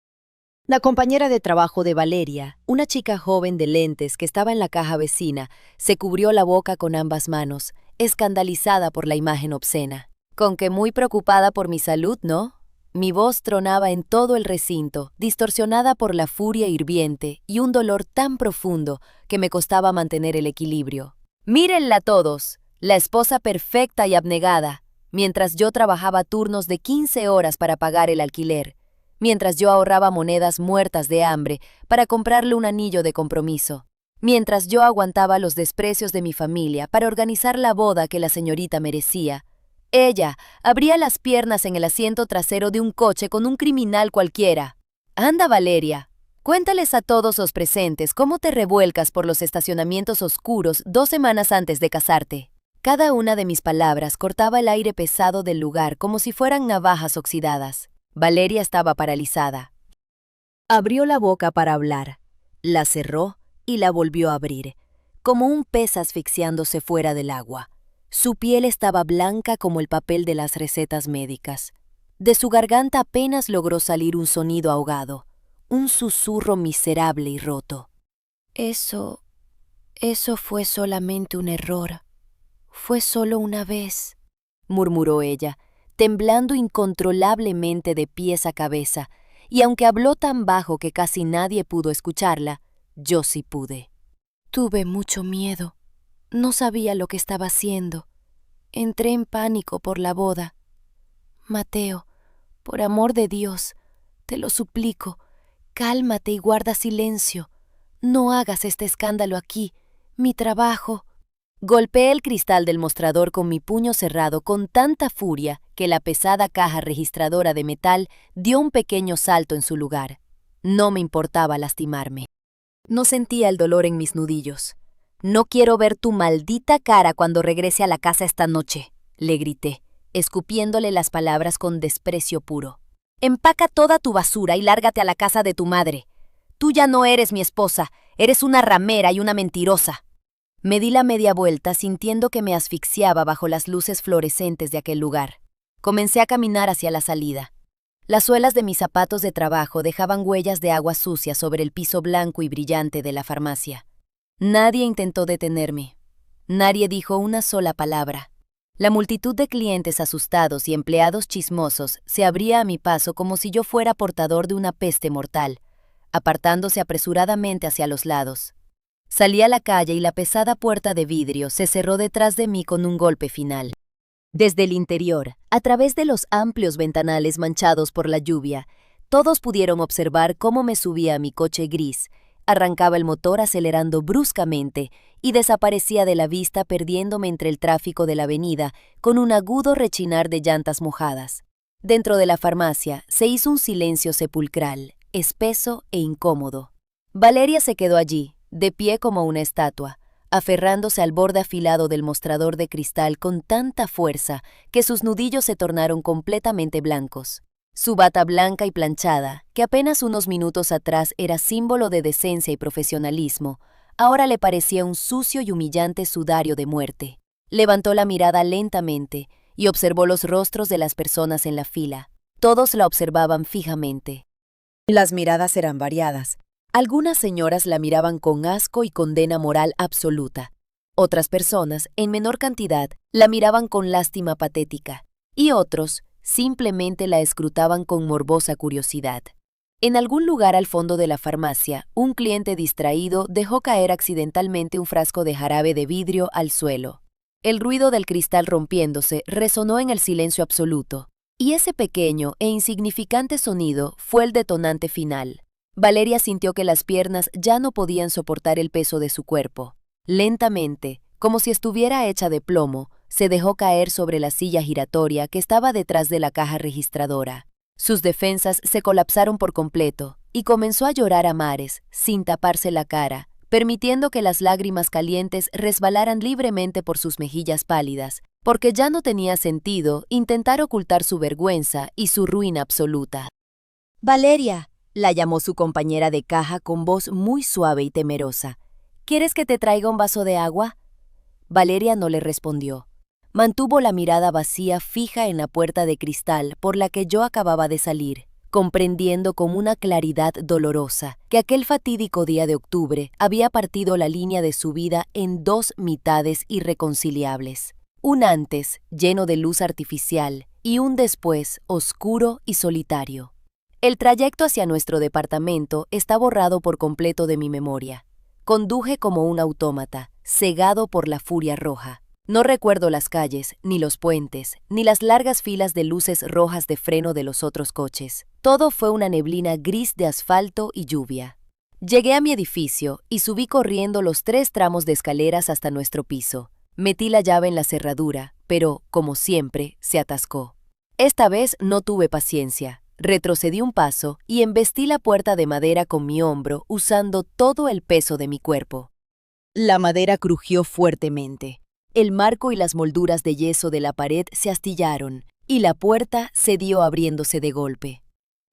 La compañera de trabajo de Valeria, una chica joven de lentes que estaba en la caja vecina, se cubrió la boca con ambas manos, escandalizada por la imagen obscena. Con que muy preocupada por mi salud, ¿no? Mi voz tronaba en todo el recinto, distorsionada por la furia hirviente y un dolor tan profundo que me costaba mantener el equilibrio. Mírenla todos, la esposa perfecta y abnegada, mientras yo trabajaba turnos de 15 horas para pagar el alquiler, mientras yo ahorraba monedas muertas de hambre para comprarle un anillo de compromiso, mientras yo aguantaba los desprecios de mi familia para organizar la boda que la señorita merecía. Ella abría las piernas en el asiento trasero de un coche con un criminal cualquiera. Anda, Valeria, cuéntales a todos los presentes cómo te revuelcas por los estacionamientos oscuros 2 semanas antes de casarte. Cada una de mis palabras cortaba el aire pesado del lugar como si fueran navajas oxidadas. Valeria estaba paralizada. Abrió la boca para hablar, la cerró y la volvió a abrir, como un pez asfixiándose fuera del agua. Su piel estaba blanca como el papel de las recetas médicas. De su garganta apenas logró salir un sonido ahogado, un susurro miserable y roto. Eso fue solamente un error. Fue solo una vez, murmuró ella, temblando incontrolablemente de pies a cabeza, y aunque habló tan bajo que casi nadie pudo escucharla, yo sí pude. Tuve mucho miedo. No sabía lo que estaba haciendo. Entré en pánico por la boda. Mateo, por amor de Dios, te lo suplico, cálmate y guarda silencio. No hagas este escándalo aquí. Mi trabajo. Golpeé el cristal del mostrador con mi puño cerrado con tanta furia que la pesada caja registradora de metal dio un pequeño salto en su lugar. No me importaba lastimarme. No sentía el dolor en mis nudillos. «No quiero ver tu maldita cara cuando regrese a la casa esta noche», le grité, escupiéndole las palabras con desprecio puro. «Empaca toda tu basura y lárgate a la casa de tu madre. Tú ya no eres mi esposa, eres una ramera y una mentirosa». Me di la media vuelta sintiendo que me asfixiaba bajo las luces fluorescentes de aquel lugar. Comencé a caminar hacia la salida. Las suelas de mis zapatos de trabajo dejaban huellas de agua sucia sobre el piso blanco y brillante de la farmacia. Nadie intentó detenerme. Nadie dijo una sola palabra. La multitud de clientes asustados y empleados chismosos se abría a mi paso como si yo fuera portador de una peste mortal, apartándose apresuradamente hacia los lados. Salí a la calle y la pesada puerta de vidrio se cerró detrás de mí con un golpe final. Desde el interior, a través de los amplios ventanales manchados por la lluvia, todos pudieron observar cómo me subía a mi coche gris, arrancaba el motor acelerando bruscamente y desaparecía de la vista perdiéndome entre el tráfico de la avenida con un agudo rechinar de llantas mojadas. Dentro de la farmacia se hizo un silencio sepulcral, espeso e incómodo. Valeria se quedó allí, de pie como una estatua, aferrándose al borde afilado del mostrador de cristal con tanta fuerza que sus nudillos se tornaron completamente blancos. Su bata blanca y planchada, que apenas unos minutos atrás era símbolo de decencia y profesionalismo, ahora le parecía un sucio y humillante sudario de muerte. Levantó la mirada lentamente y observó los rostros de las personas en la fila. Todos la observaban fijamente. Las miradas eran variadas. Algunas señoras la miraban con asco y condena moral absoluta. Otras personas, en menor cantidad, la miraban con lástima patética. Y otros simplemente la escrutaban con morbosa curiosidad. En algún lugar al fondo de la farmacia, un cliente distraído dejó caer accidentalmente un frasco de jarabe de vidrio al suelo. El ruido del cristal rompiéndose resonó en el silencio absoluto, y ese pequeño e insignificante sonido fue el detonante final. Valeria sintió que las piernas ya no podían soportar el peso de su cuerpo. Lentamente, como si estuviera hecha de plomo, se dejó caer sobre la silla giratoria que estaba detrás de la caja registradora. Sus defensas se colapsaron por completo y comenzó a llorar a mares, sin taparse la cara, permitiendo que las lágrimas calientes resbalaran libremente por sus mejillas pálidas, porque ya no tenía sentido intentar ocultar su vergüenza y su ruina absoluta. Valeria, la llamó su compañera de caja con voz muy suave y temerosa. ¿Quieres que te traiga un vaso de agua? Valeria no le respondió. Mantuvo la mirada vacía fija en la puerta de cristal por la que yo acababa de salir, comprendiendo con una claridad dolorosa que aquel fatídico día de octubre había partido la línea de su vida en dos mitades irreconciliables. Un antes, lleno de luz artificial, y un después, oscuro y solitario. El trayecto hacia nuestro departamento está borrado por completo de mi memoria. Conduje como un autómata, cegado por la furia roja. No recuerdo las calles, ni los puentes, ni las largas filas de luces rojas de freno de los otros coches. Todo fue una neblina gris de asfalto y lluvia. Llegué a mi edificio y subí corriendo los 3 tramos de escaleras hasta nuestro piso. Metí la llave en la cerradura, pero, como siempre, se atascó. Esta vez no tuve paciencia. Retrocedí un paso y embestí la puerta de madera con mi hombro usando todo el peso de mi cuerpo. La madera crujió fuertemente. El marco y las molduras de yeso de la pared se astillaron y la puerta cedió abriéndose de golpe.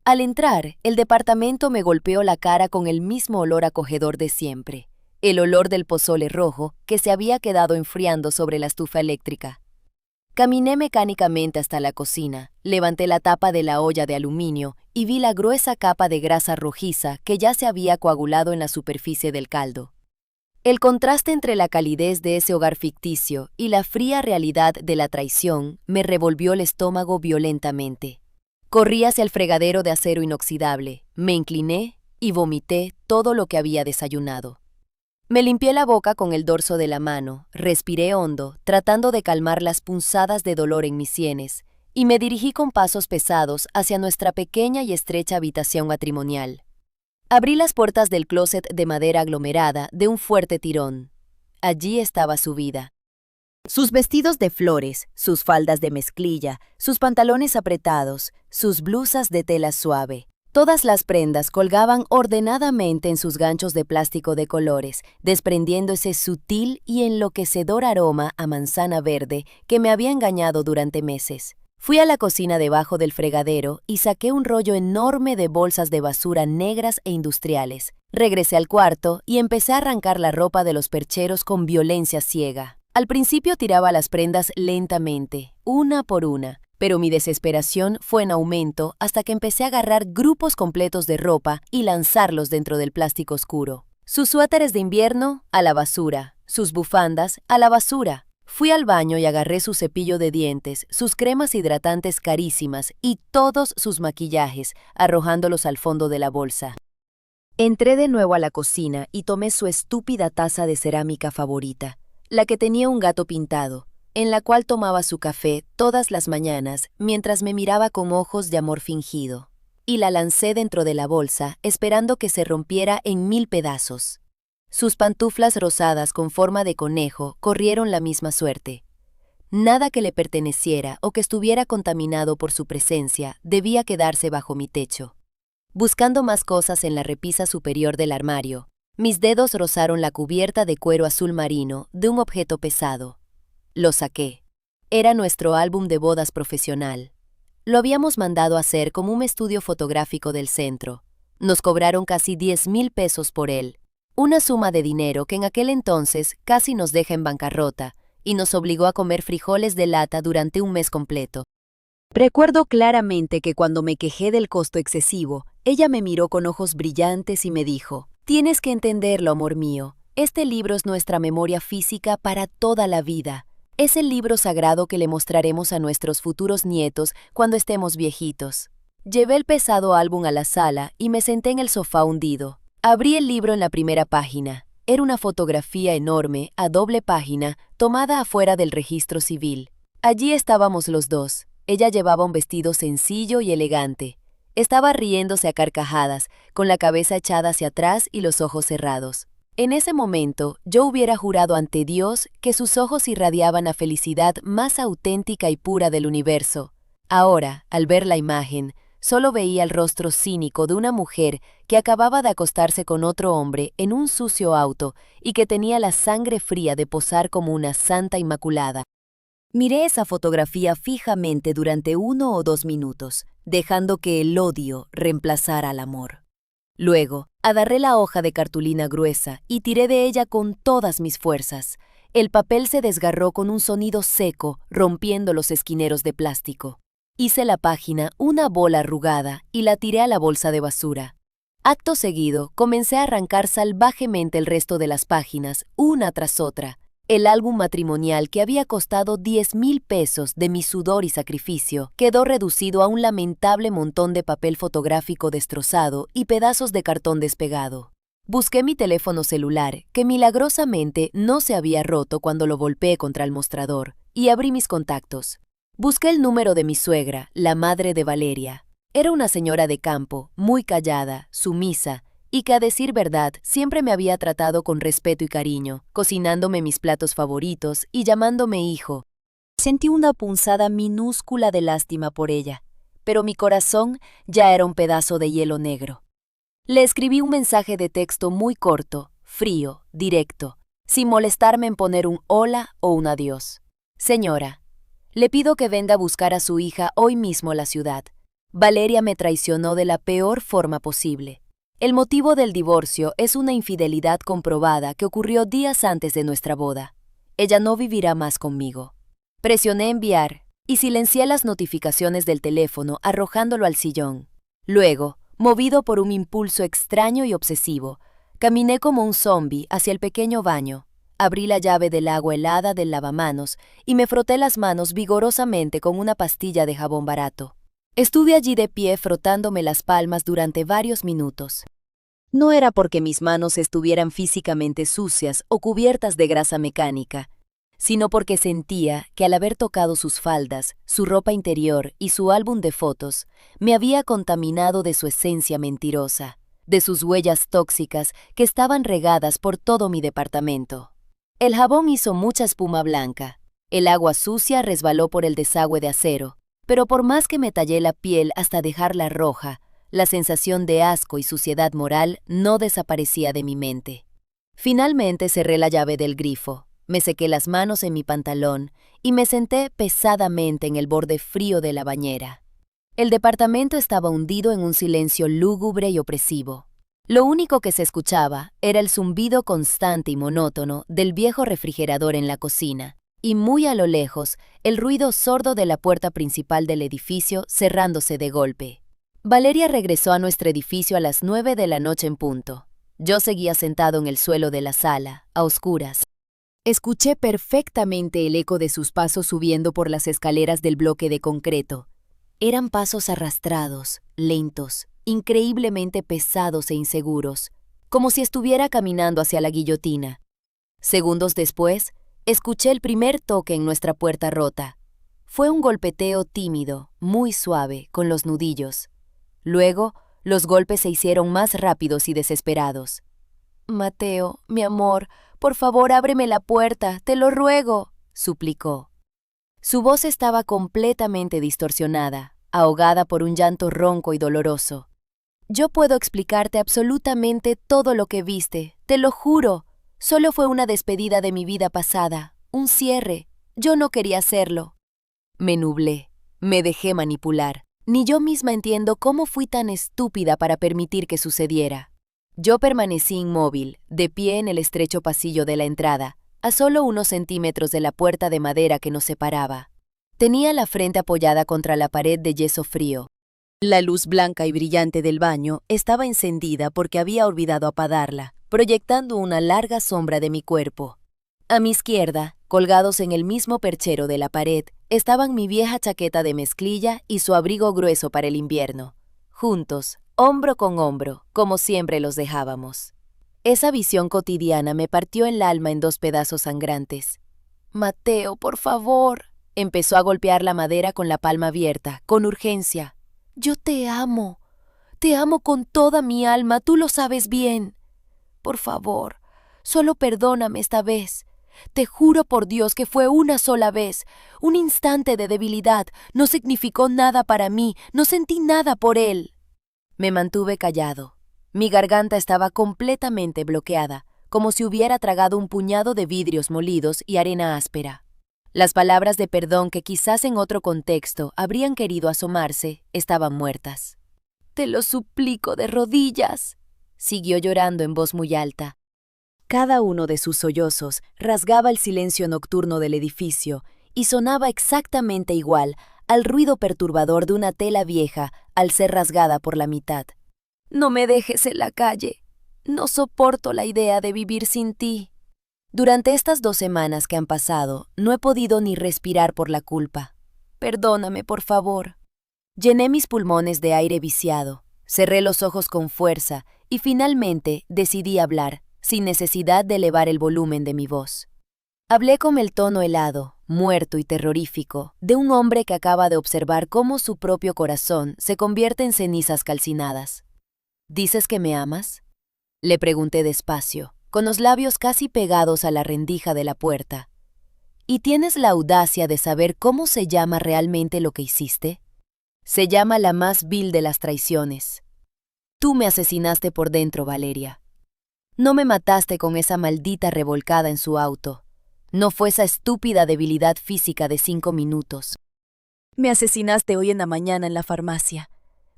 Al entrar, el departamento me golpeó la cara con el mismo olor acogedor de siempre, el olor del pozole rojo que se había quedado enfriando sobre la estufa eléctrica. Caminé mecánicamente hasta la cocina, levanté la tapa de la olla de aluminio y vi la gruesa capa de grasa rojiza que ya se había coagulado en la superficie del caldo. El contraste entre la calidez de ese hogar ficticio y la fría realidad de la traición me revolvió el estómago violentamente. Corrí hacia el fregadero de acero inoxidable, me incliné y vomité todo lo que había desayunado. Me limpié la boca con el dorso de la mano, respiré hondo, tratando de calmar las punzadas de dolor en mis sienes, y me dirigí con pasos pesados hacia nuestra pequeña y estrecha habitación matrimonial. Abrí las puertas del closet de madera aglomerada de un fuerte tirón. Allí estaba su vida. Sus vestidos de flores, sus faldas de mezclilla, sus pantalones apretados, sus blusas de tela suave. Todas las prendas colgaban ordenadamente en sus ganchos de plástico de colores, desprendiendo ese sutil y enloquecedor aroma a manzana verde que me había engañado durante meses. Fui a la cocina debajo del fregadero y saqué un rollo enorme de bolsas de basura negras e industriales. Regresé al cuarto y empecé a arrancar la ropa de los percheros con violencia ciega. Al principio tiraba las prendas lentamente, una por una, pero mi desesperación fue en aumento hasta que empecé a agarrar grupos completos de ropa y lanzarlos dentro del plástico oscuro. Sus suéteres de invierno, a la basura. Sus bufandas, a la basura. Fui al baño y agarré su cepillo de dientes, sus cremas hidratantes carísimas y todos sus maquillajes, arrojándolos al fondo de la bolsa. Entré de nuevo a la cocina y tomé su estúpida taza de cerámica favorita, la que tenía un gato pintado, en la cual tomaba su café todas las mañanas mientras me miraba con ojos de amor fingido, y la lancé dentro de la bolsa esperando que se rompiera en 1000 pedazos. Sus pantuflas rosadas con forma de conejo corrieron la misma suerte. Nada que le perteneciera o que estuviera contaminado por su presencia debía quedarse bajo mi techo. Buscando más cosas en la repisa superior del armario, mis dedos rozaron la cubierta de cuero azul marino de un objeto pesado. Lo saqué. Era nuestro álbum de bodas profesional. Lo habíamos mandado a hacer como un estudio fotográfico del centro. Nos cobraron casi 10,000 pesos por él, una suma de dinero que en aquel entonces casi nos deja en bancarrota y nos obligó a comer frijoles de lata durante un mes completo. Recuerdo claramente que cuando me quejé del costo excesivo, ella me miró con ojos brillantes y me dijo: «Tienes que entenderlo, amor mío. Este libro es nuestra memoria física para toda la vida. Es el libro sagrado que le mostraremos a nuestros futuros nietos cuando estemos viejitos». Llevé el pesado álbum a la sala y me senté en el sofá hundido. Abrí el libro en la primera página. Era una fotografía enorme, a doble página, tomada afuera del registro civil. Allí estábamos los dos. Ella llevaba un vestido sencillo y elegante. Estaba riéndose a carcajadas, con la cabeza echada hacia atrás y los ojos cerrados. En ese momento, yo hubiera jurado ante Dios que sus ojos irradiaban la felicidad más auténtica y pura del universo. Ahora, al ver la imagen, solo veía el rostro cínico de una mujer que acababa de acostarse con otro hombre en un sucio auto y que tenía la sangre fría de posar como una santa inmaculada. Miré esa fotografía fijamente durante 1 o 2 minutos, dejando que el odio reemplazara al amor. Luego, agarré la hoja de cartulina gruesa y tiré de ella con todas mis fuerzas. El papel se desgarró con un sonido seco, rompiendo los esquineros de plástico. Hice la página una bola arrugada y la tiré a la bolsa de basura. Acto seguido, comencé a arrancar salvajemente el resto de las páginas, una tras otra. El álbum matrimonial que había costado 10,000 pesos de mi sudor y sacrificio quedó reducido a un lamentable montón de papel fotográfico destrozado y pedazos de cartón despegado. Busqué mi teléfono celular, que milagrosamente no se había roto cuando lo golpeé contra el mostrador, y abrí mis contactos. Busqué el número de mi suegra, la madre de Valeria. Era una señora de campo, muy callada, sumisa, y que a decir verdad siempre me había tratado con respeto y cariño, cocinándome mis platos favoritos y llamándome hijo. Sentí una punzada minúscula de lástima por ella, pero mi corazón ya era un pedazo de hielo negro. Le escribí un mensaje de texto muy corto, frío, directo, sin molestarme en poner un hola o un adiós. Señora, le pido que venga a buscar a su hija hoy mismo a la ciudad. Valeria me traicionó de la peor forma posible. El motivo del divorcio es una infidelidad comprobada que ocurrió días antes de nuestra boda. Ella no vivirá más conmigo. Presioné enviar y silencié las notificaciones del teléfono arrojándolo al sillón. Luego, movido por un impulso extraño y obsesivo, caminé como un zombi hacia el pequeño baño. Abrí la llave del agua helada del lavamanos y me froté las manos vigorosamente con una pastilla de jabón barato. Estuve allí de pie frotándome las palmas durante varios minutos. No era porque mis manos estuvieran físicamente sucias o cubiertas de grasa mecánica, sino porque sentía que al haber tocado sus faldas, su ropa interior y su álbum de fotos, me había contaminado de su esencia mentirosa, de sus huellas tóxicas que estaban regadas por todo mi departamento. El jabón hizo mucha espuma blanca, el agua sucia resbaló por el desagüe de acero, pero por más que me tallé la piel hasta dejarla roja, la sensación de asco y suciedad moral no desaparecía de mi mente. Finalmente cerré la llave del grifo, me sequé las manos en mi pantalón y me senté pesadamente en el borde frío de la bañera. El departamento estaba hundido en un silencio lúgubre y opresivo. Lo único que se escuchaba era el zumbido constante y monótono del viejo refrigerador en la cocina, y muy a lo lejos, el ruido sordo de la puerta principal del edificio cerrándose de golpe. Valeria regresó a nuestro edificio a las 9 de la noche en punto. Yo seguía sentado en el suelo de la sala, a oscuras. Escuché perfectamente el eco de sus pasos subiendo por las escaleras del bloque de concreto. Eran pasos arrastrados, lentos, increíblemente pesados e inseguros, como si estuviera caminando hacia la guillotina. Segundos después, escuché el primer toque en nuestra puerta rota. Fue un golpeteo tímido, muy suave, con los nudillos. Luego, los golpes se hicieron más rápidos y desesperados. «Mateo, mi amor, por favor ábreme la puerta, te lo ruego», suplicó. Su voz estaba completamente distorsionada, ahogada por un llanto ronco y doloroso. «Yo puedo explicarte absolutamente todo lo que viste, te lo juro. Solo fue una despedida de mi vida pasada, un cierre. Yo no quería hacerlo». Me nublé, me dejé manipular. Ni yo misma entiendo cómo fui tan estúpida para permitir que sucediera. Yo permanecí inmóvil, de pie en el estrecho pasillo de la entrada, a solo unos centímetros de la puerta de madera que nos separaba. Tenía la frente apoyada contra la pared de yeso frío. La luz blanca y brillante del baño estaba encendida porque había olvidado apagarla, proyectando una larga sombra de mi cuerpo. A mi izquierda, colgados en el mismo perchero de la pared, estaban mi vieja chaqueta de mezclilla y su abrigo grueso para el invierno. Juntos, hombro con hombro, como siempre los dejábamos. Esa visión cotidiana me partió el alma en 2 pedazos sangrantes. «Mateo, por favor», empezó a golpear la madera con la palma abierta, con urgencia. «Yo te amo con toda mi alma, tú lo sabes bien. Por favor, solo perdóname esta vez. Te juro por Dios que fue una sola vez, un instante de debilidad, no significó nada para mí, no sentí nada por él». Me mantuve callado. Mi garganta estaba completamente bloqueada, como si hubiera tragado un puñado de vidrios molidos y arena áspera. Las palabras de perdón que quizás en otro contexto habrían querido asomarse estaban muertas. «Te lo suplico de rodillas», siguió llorando en voz muy alta. Cada uno de sus sollozos rasgaba el silencio nocturno del edificio y sonaba exactamente igual al ruido perturbador de una tela vieja al ser rasgada por la mitad. «No me dejes en la calle. No soporto la idea de vivir sin ti». Durante estas 2 semanas que han pasado, no he podido ni respirar por la culpa. Perdóname, por favor. Llené mis pulmones de aire viciado, cerré los ojos con fuerza y finalmente decidí hablar, sin necesidad de elevar el volumen de mi voz. Hablé con el tono helado, muerto y terrorífico, de un hombre que acaba de observar cómo su propio corazón se convierte en cenizas calcinadas. «¿Dices que me amas?», le pregunté despacio, con los labios casi pegados a la rendija de la puerta. «¿Y tienes la audacia de saber cómo se llama realmente lo que hiciste? Se llama la más vil de las traiciones. Tú me asesinaste por dentro, Valeria. No me mataste con esa maldita revolcada en su auto. No fue esa estúpida debilidad física de 5 minutos. Me asesinaste hoy en la mañana en la farmacia,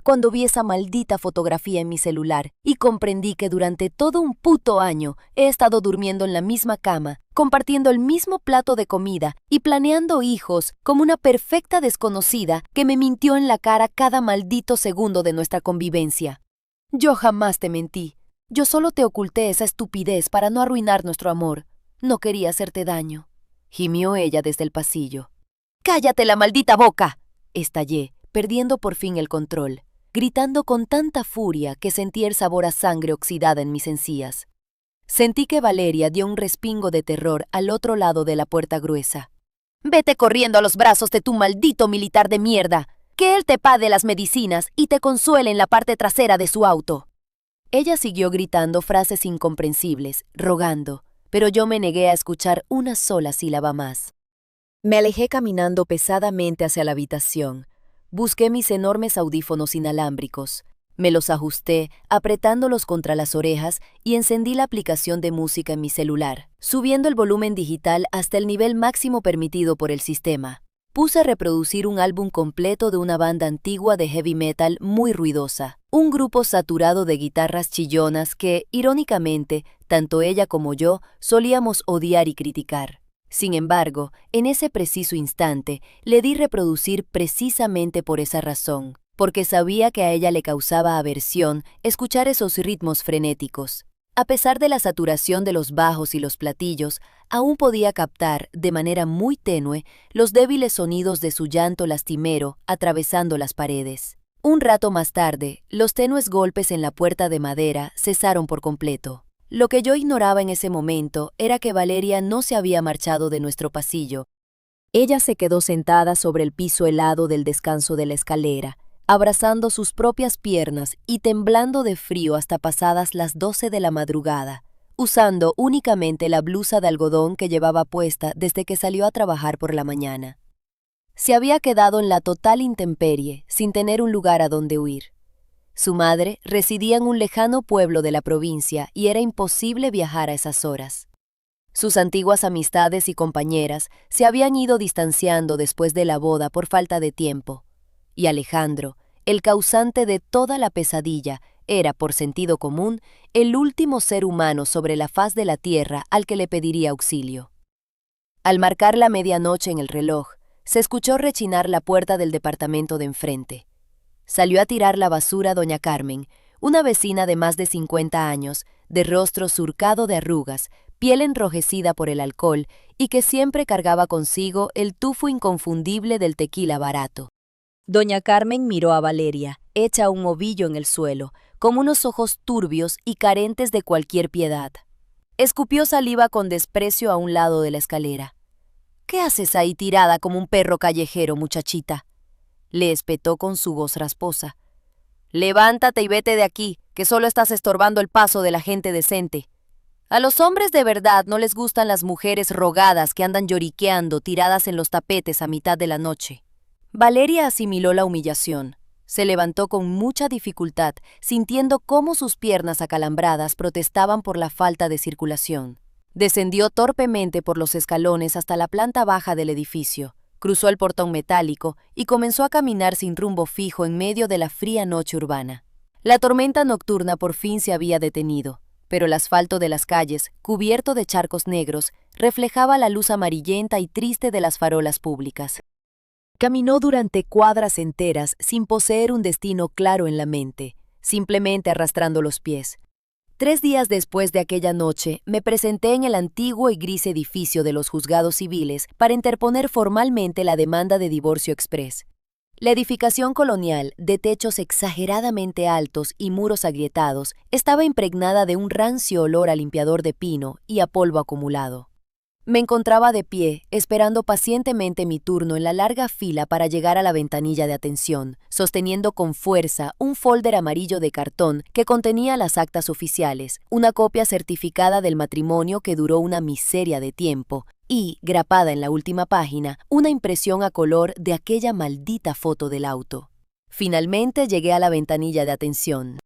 cuando vi esa maldita fotografía en mi celular y comprendí que durante todo un puto año he estado durmiendo en la misma cama, compartiendo el mismo plato de comida y planeando hijos como una perfecta desconocida que me mintió en la cara cada maldito segundo de nuestra convivencia. Yo jamás te mentí. Yo solo te oculté esa estupidez para no arruinar nuestro amor. No quería hacerte daño», gimió ella desde el pasillo. «¡Cállate la maldita boca!», estallé, perdiendo por fin el control, gritando con tanta furia que sentí el sabor a sangre oxidada en mis encías. Sentí que Valeria dio un respingo de terror al otro lado de la puerta gruesa. «Vete corriendo a los brazos de tu maldito militar de mierda, que él te pague las medicinas y te consuele en la parte trasera de su auto». Ella siguió gritando frases incomprensibles, rogando, pero yo me negué a escuchar una sola sílaba más. Me alejé caminando pesadamente hacia la habitación. Busqué mis enormes audífonos inalámbricos. Me los ajusté, apretándolos contra las orejas y encendí la aplicación de música en mi celular, subiendo el volumen digital hasta el nivel máximo permitido por el sistema. Puse a reproducir un álbum completo de una banda antigua de heavy metal muy ruidosa, un grupo saturado de guitarras chillonas que, irónicamente, tanto ella como yo solíamos odiar y criticar. Sin embargo, en ese preciso instante, le di reproducir precisamente por esa razón, porque sabía que a ella le causaba aversión escuchar esos ritmos frenéticos. A pesar de la saturación de los bajos y los platillos, aún podía captar, de manera muy tenue, los débiles sonidos de su llanto lastimero atravesando las paredes. Un rato más tarde, los tenues golpes en la puerta de madera cesaron por completo. Lo que yo ignoraba en ese momento era que Valeria no se había marchado de nuestro pasillo. Ella se quedó sentada sobre el piso helado del descanso de la escalera, abrazando sus propias piernas y temblando de frío hasta pasadas las 12 de la madrugada, usando únicamente la blusa de algodón que llevaba puesta desde que salió a trabajar por la mañana. Se había quedado en la total intemperie, sin tener un lugar a donde huir. Su madre residía en un lejano pueblo de la provincia y era imposible viajar a esas horas. Sus antiguas amistades y compañeras se habían ido distanciando después de la boda por falta de tiempo, y Alejandro, el causante de toda la pesadilla, era, por sentido común, el último ser humano sobre la faz de la tierra al que le pediría auxilio. Al marcar la medianoche en el reloj, se escuchó rechinar la puerta del departamento de enfrente. Salió a tirar la basura doña Carmen, una vecina de más de 50 años, de rostro surcado de arrugas, piel enrojecida por el alcohol y que siempre cargaba consigo el tufo inconfundible del tequila barato. Doña Carmen miró a Valeria, hecha un ovillo en el suelo, con unos ojos turbios y carentes de cualquier piedad. Escupió saliva con desprecio a un lado de la escalera. «¿Qué haces ahí tirada como un perro callejero, muchachita?», le espetó con su voz rasposa. «Levántate y vete de aquí, que solo estás estorbando el paso de la gente decente. A los hombres de verdad no les gustan las mujeres rogadas que andan lloriqueando tiradas en los tapetes a mitad de la noche». Valeria asimiló la humillación. Se levantó con mucha dificultad, sintiendo cómo sus piernas acalambradas protestaban por la falta de circulación. Descendió torpemente por los escalones hasta la planta baja del edificio, cruzó el portón metálico y comenzó a caminar sin rumbo fijo en medio de la fría noche urbana. La tormenta nocturna por fin se había detenido, pero el asfalto de las calles, cubierto de charcos negros, reflejaba la luz amarillenta y triste de las farolas públicas. Caminó durante cuadras enteras sin poseer un destino claro en la mente, simplemente arrastrando los pies. 3 días después de aquella noche, me presenté en el antiguo y gris edificio de los juzgados civiles para interponer formalmente la demanda de divorcio exprés. La edificación colonial, de techos exageradamente altos y muros agrietados, estaba impregnada de un rancio olor a limpiador de pino y a polvo acumulado. Me encontraba de pie, esperando pacientemente mi turno en la larga fila para llegar a la ventanilla de atención, sosteniendo con fuerza un folder amarillo de cartón que contenía las actas oficiales, una copia certificada del matrimonio que duró una miseria de tiempo y, grapada en la última página, una impresión a color de aquella maldita foto del auto. Finalmente llegué a la ventanilla de atención.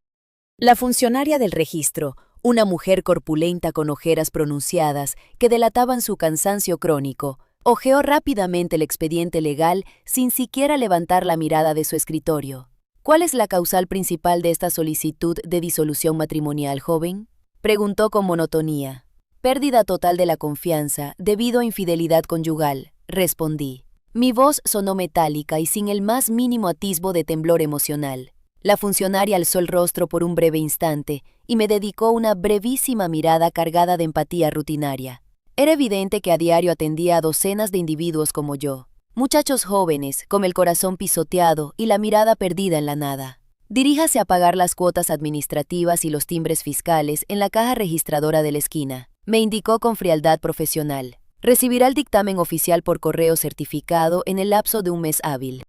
La funcionaria del registro, una mujer corpulenta con ojeras pronunciadas que delataban su cansancio crónico, hojeó rápidamente el expediente legal sin siquiera levantar la mirada de su escritorio. ¿Cuál es la causal principal de esta solicitud de disolución matrimonial, joven?, preguntó con monotonía. Pérdida total de la confianza debido a infidelidad conyugal, respondí. Mi voz sonó metálica y sin el más mínimo atisbo de temblor emocional. La funcionaria alzó el rostro por un breve instante y me dedicó una brevísima mirada cargada de empatía rutinaria. Era evidente que a diario atendía a docenas de individuos como yo, muchachos jóvenes, con el corazón pisoteado y la mirada perdida en la nada. Diríjase a pagar las cuotas administrativas y los timbres fiscales en la caja registradora de la esquina, me indicó con frialdad profesional. Recibirá el dictamen oficial por correo certificado en el lapso de un mes hábil.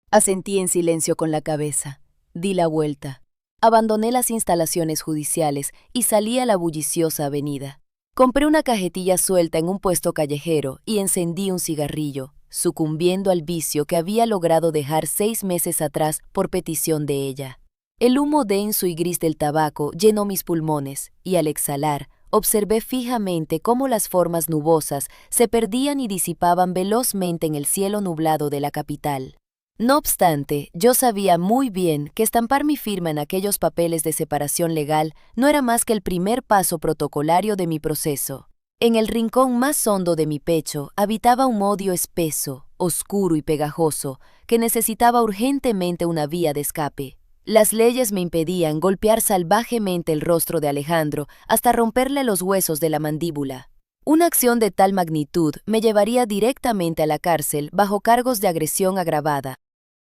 Asentí en silencio con la cabeza. Di la vuelta. Abandoné las instalaciones judiciales y salí a la bulliciosa avenida. Compré una cajetilla suelta en un puesto callejero y encendí un cigarrillo, sucumbiendo al vicio que había logrado dejar 6 meses atrás por petición de ella. El humo denso y gris del tabaco llenó mis pulmones y al exhalar, observé fijamente cómo las formas nubosas se perdían y disipaban velozmente en el cielo nublado de la capital. No obstante, yo sabía muy bien que estampar mi firma en aquellos papeles de separación legal no era más que el primer paso protocolario de mi proceso. En el rincón más hondo de mi pecho habitaba un odio espeso, oscuro y pegajoso, que necesitaba urgentemente una vía de escape. Las leyes me impedían golpear salvajemente el rostro de Alejandro hasta romperle los huesos de la mandíbula. Una acción de tal magnitud me llevaría directamente a la cárcel bajo cargos de agresión agravada.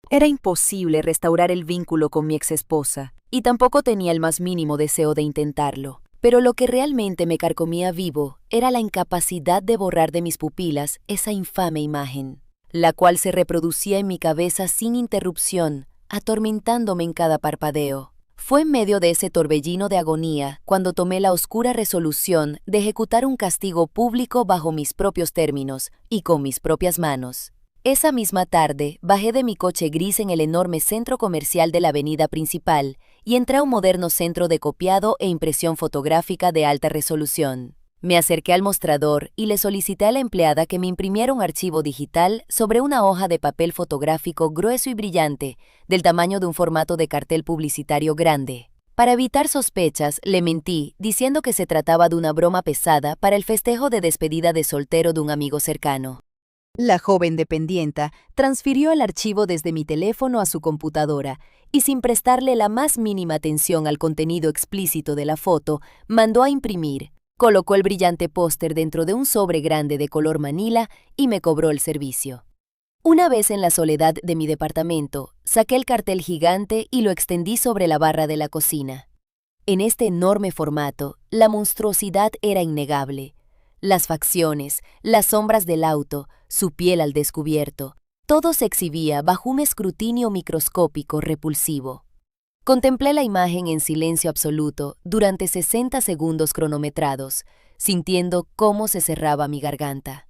Era imposible restaurar el vínculo con mi exesposa, y tampoco tenía el más mínimo deseo de intentarlo. Pero lo que realmente me carcomía vivo era la incapacidad de borrar de mis pupilas esa infame imagen, la cual se reproducía en mi cabeza sin interrupción, atormentándome en cada parpadeo. Fue en medio de ese torbellino de agonía cuando tomé la oscura resolución de ejecutar un castigo público bajo mis propios términos y con mis propias manos. Esa misma tarde bajé de mi coche gris en el enorme centro comercial de la avenida principal y entré a un moderno centro de copiado e impresión fotográfica de alta resolución. Me acerqué al mostrador y le solicité a la empleada que me imprimiera un archivo digital sobre una hoja de papel fotográfico grueso y brillante, del tamaño de un formato de cartel publicitario grande. Para evitar sospechas, le mentí, diciendo que se trataba de una broma pesada para el festejo de despedida de soltero de un amigo cercano. La joven dependienta transfirió el archivo desde mi teléfono a su computadora y sin prestarle la más mínima atención al contenido explícito de la foto, mandó a imprimir, colocó el brillante póster dentro de un sobre grande de color manila y me cobró el servicio. Una vez en la soledad de mi departamento, saqué el cartel gigante y lo extendí sobre la barra de la cocina. En este enorme formato, la monstruosidad era innegable. Las facciones, las sombras del auto, su piel al descubierto, todo se exhibía bajo un escrutinio microscópico repulsivo. Contemplé la imagen en silencio absoluto durante 60 segundos cronometrados, sintiendo cómo se cerraba mi garganta.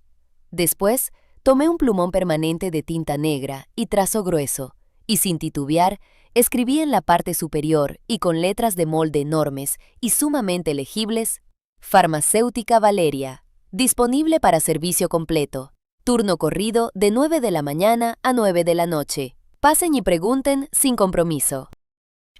Después, tomé un plumón permanente de tinta negra y trazo grueso, y sin titubear, escribí en la parte superior y con letras de molde enormes y sumamente legibles: Farmacéutica Valeria. Disponible para servicio completo. Turno corrido de 9 de la mañana a 9 de la noche. Pasen y pregunten sin compromiso.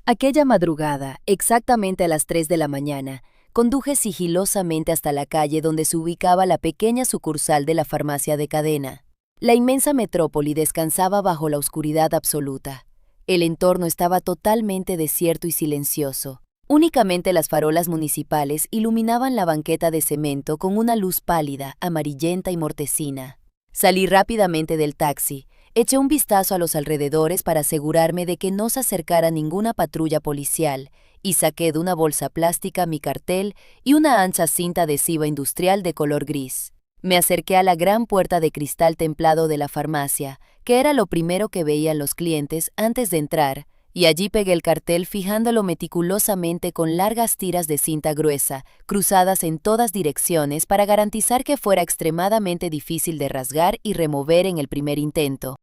Aquella madrugada, exactamente a las 3 de la mañana, conduje sigilosamente hasta la calle donde se ubicaba la pequeña sucursal de la farmacia de cadena. La inmensa metrópoli descansaba bajo la oscuridad absoluta. El entorno estaba totalmente desierto y silencioso. Únicamente las farolas municipales iluminaban la banqueta de cemento con una luz pálida, amarillenta y mortecina. Salí rápidamente del taxi, eché un vistazo a los alrededores para asegurarme de que no se acercara ninguna patrulla policial y saqué de una bolsa plástica mi cartel y una ancha cinta adhesiva industrial de color gris. Me acerqué a la gran puerta de cristal templado de la farmacia, que era lo primero que veían los clientes antes de entrar, y allí pegué el cartel fijándolo meticulosamente con largas tiras de cinta gruesa, cruzadas en todas direcciones para garantizar que fuera extremadamente difícil de rasgar y remover en el primer intento.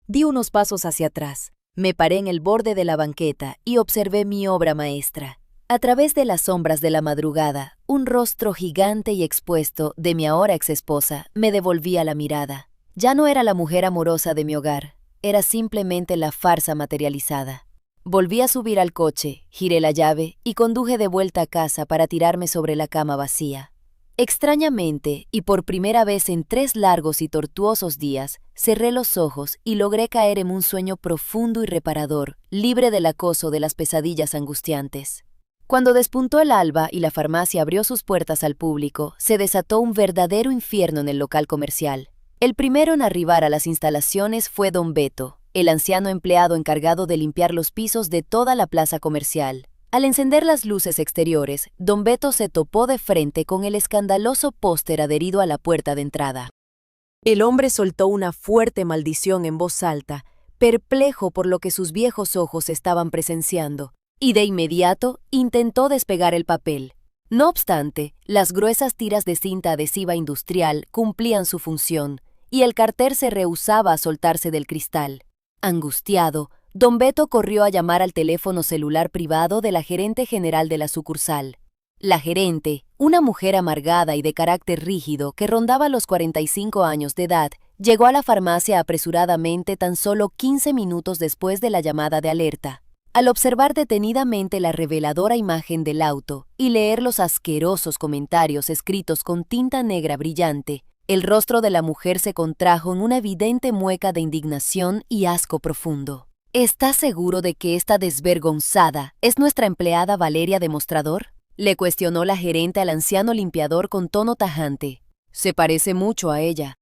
Di unos pasos hacia atrás, me paré en el borde de la banqueta y observé mi obra maestra. A través de las sombras de la madrugada, un rostro gigante y expuesto de mi ahora exesposa me devolvía la mirada. Ya no era la mujer amorosa de mi hogar, era simplemente la farsa materializada. Volví a subir al coche, giré la llave y conduje de vuelta a casa para tirarme sobre la cama vacía. Extrañamente, y por primera vez en 3 largos y tortuosos días, cerré los ojos y logré caer en un sueño profundo y reparador, libre del acoso de las pesadillas angustiantes. Cuando despuntó el alba y la farmacia abrió sus puertas al público, se desató un verdadero infierno en el local comercial. El primero en arribar a las instalaciones fue don Beto, el anciano empleado encargado de limpiar los pisos de toda la plaza comercial. Al encender las luces exteriores, don Beto se topó de frente con el escandaloso póster adherido a la puerta de entrada. El hombre soltó una fuerte maldición en voz alta, perplejo por lo que sus viejos ojos estaban presenciando, y de inmediato intentó despegar el papel. No obstante, las gruesas tiras de cinta adhesiva industrial cumplían su función, y el cartel se rehusaba a soltarse del cristal. Angustiado, don Beto corrió a llamar al teléfono celular privado de la gerente general de la sucursal. La gerente, una mujer amargada y de carácter rígido que rondaba los 45 años de edad, llegó a la farmacia apresuradamente tan solo 15 minutos después de la llamada de alerta. Al observar detenidamente la reveladora imagen del auto y leer los asquerosos comentarios escritos con tinta negra brillante, el rostro de la mujer se contrajo en una evidente mueca de indignación y asco profundo. ¿Estás seguro de que esta desvergonzada es nuestra empleada Valeria de Mostrador?, le cuestionó la gerente al anciano limpiador con tono tajante. Se parece mucho a ella.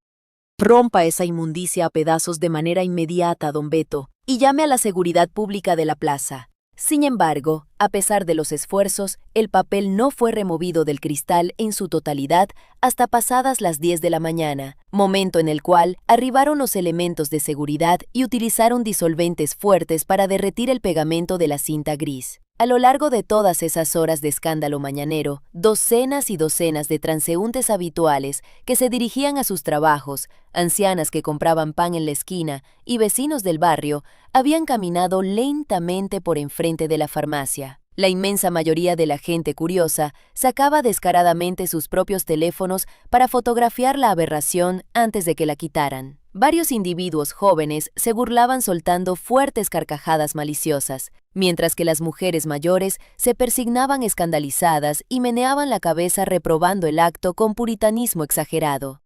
Rompa esa inmundicia a pedazos de manera inmediata, don Beto, y llame a la seguridad pública de la plaza. Sin embargo, a pesar de los esfuerzos, el papel no fue removido del cristal en su totalidad hasta pasadas las 10 de la mañana, momento en el cual arribaron los elementos de seguridad y utilizaron disolventes fuertes para derretir el pegamento de la cinta gris. A lo largo de todas esas horas de escándalo mañanero, docenas y docenas de transeúntes habituales que se dirigían a sus trabajos, ancianas que compraban pan en la esquina y vecinos del barrio, habían caminado lentamente por enfrente de la farmacia. La inmensa mayoría de la gente curiosa sacaba descaradamente sus propios teléfonos para fotografiar la aberración antes de que la quitaran. Varios individuos jóvenes se burlaban soltando fuertes carcajadas maliciosas, mientras que las mujeres mayores se persignaban escandalizadas y meneaban la cabeza reprobando el acto con puritanismo exagerado.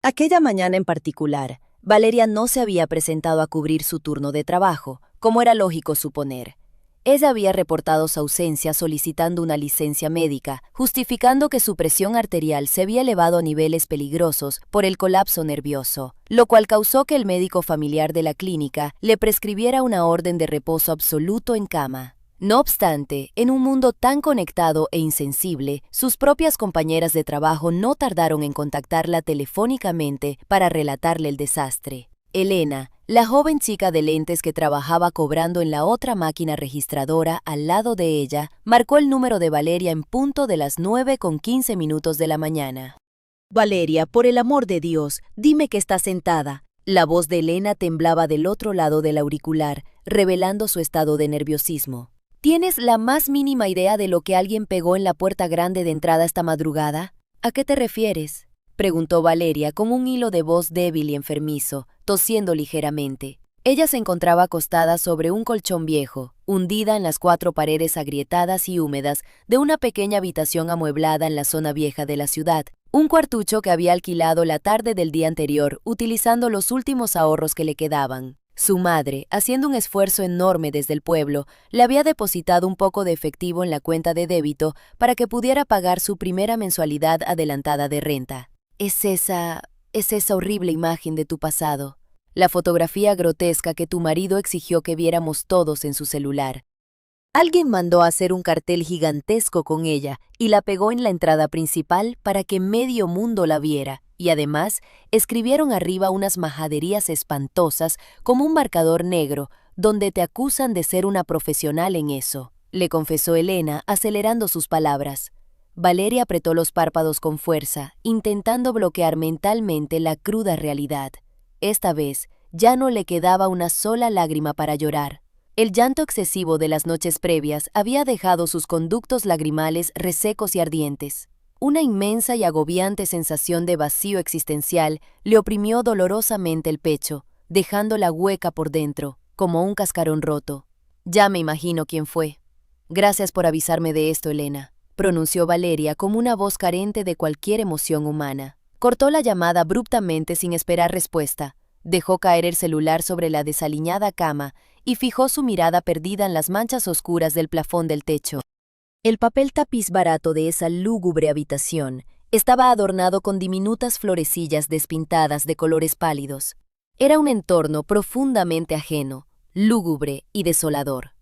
Aquella mañana en particular, Valeria no se había presentado a cubrir su turno de trabajo, como era lógico suponer. Ella había reportado su ausencia solicitando una licencia médica, justificando que su presión arterial se había elevado a niveles peligrosos por el colapso nervioso, lo cual causó que el médico familiar de la clínica le prescribiera una orden de reposo absoluto en cama. No obstante, en un mundo tan conectado e insensible, sus propias compañeras de trabajo no tardaron en contactarla telefónicamente para relatarle el desastre. Elena, la joven chica de lentes que trabajaba cobrando en la otra máquina registradora al lado de ella, marcó el número de Valeria en punto de las 9:15 de la mañana. Valeria, por el amor de Dios, dime que estás sentada. La voz de Elena temblaba del otro lado del auricular, revelando su estado de nerviosismo. ¿Tienes la más mínima idea de lo que alguien pegó en la puerta grande de entrada esta madrugada? ¿A qué te refieres?, preguntó Valeria con un hilo de voz débil y enfermizo, tosiendo ligeramente. Ella se encontraba acostada sobre un colchón viejo, hundida en las 4 paredes agrietadas y húmedas de una pequeña habitación amueblada en la zona vieja de la ciudad, un cuartucho que había alquilado la tarde del día anterior utilizando los últimos ahorros que le quedaban. Su madre, haciendo un esfuerzo enorme desde el pueblo, le había depositado un poco de efectivo en la cuenta de débito para que pudiera pagar su primera mensualidad adelantada de renta. Es esa horrible imagen de tu pasado. La fotografía grotesca que tu marido exigió que viéramos todos en su celular. Alguien mandó a hacer un cartel gigantesco con ella y la pegó en la entrada principal para que medio mundo la viera, y además escribieron arriba unas majaderías espantosas como un marcador negro, donde te acusan de ser una profesional en eso, le confesó Elena, acelerando sus palabras. Valeria apretó los párpados con fuerza, intentando bloquear mentalmente la cruda realidad. Esta vez ya no le quedaba una sola lágrima para llorar. El llanto excesivo de las noches previas había dejado sus conductos lagrimales resecos y ardientes. Una inmensa y agobiante sensación de vacío existencial le oprimió dolorosamente el pecho, dejándola hueca por dentro, como un cascarón roto. Ya me imagino quién fue. Gracias por avisarme de esto, Elena, pronunció Valeria con una voz carente de cualquier emoción humana. Cortó la llamada abruptamente sin esperar respuesta. Dejó caer el celular sobre la desaliñada cama y fijó su mirada perdida en las manchas oscuras del plafón del techo. El papel tapiz barato de esa lúgubre habitación estaba adornado con diminutas florecillas despintadas de colores pálidos. Era un entorno profundamente ajeno, lúgubre y desolador.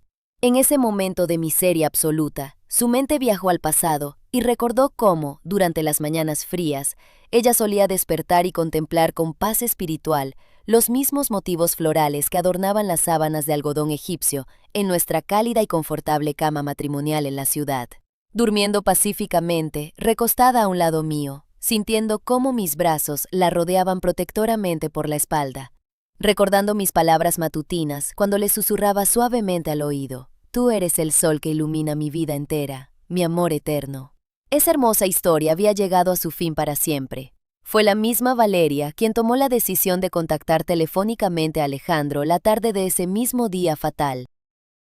En ese momento de miseria absoluta, su mente viajó al pasado y recordó cómo, durante las mañanas frías, ella solía despertar y contemplar con paz espiritual los mismos motivos florales que adornaban las sábanas de algodón egipcio en nuestra cálida y confortable cama matrimonial en la ciudad. Durmiendo pacíficamente, recostada a un lado mío, sintiendo cómo mis brazos la rodeaban protectoramente por la espalda, recordando mis palabras matutinas cuando le susurraba suavemente al oído: «Tú eres el sol que ilumina mi vida entera, mi amor eterno». Esa hermosa historia había llegado a su fin para siempre. Fue la misma Valeria quien tomó la decisión de contactar telefónicamente a Alejandro la tarde de ese mismo día fatal.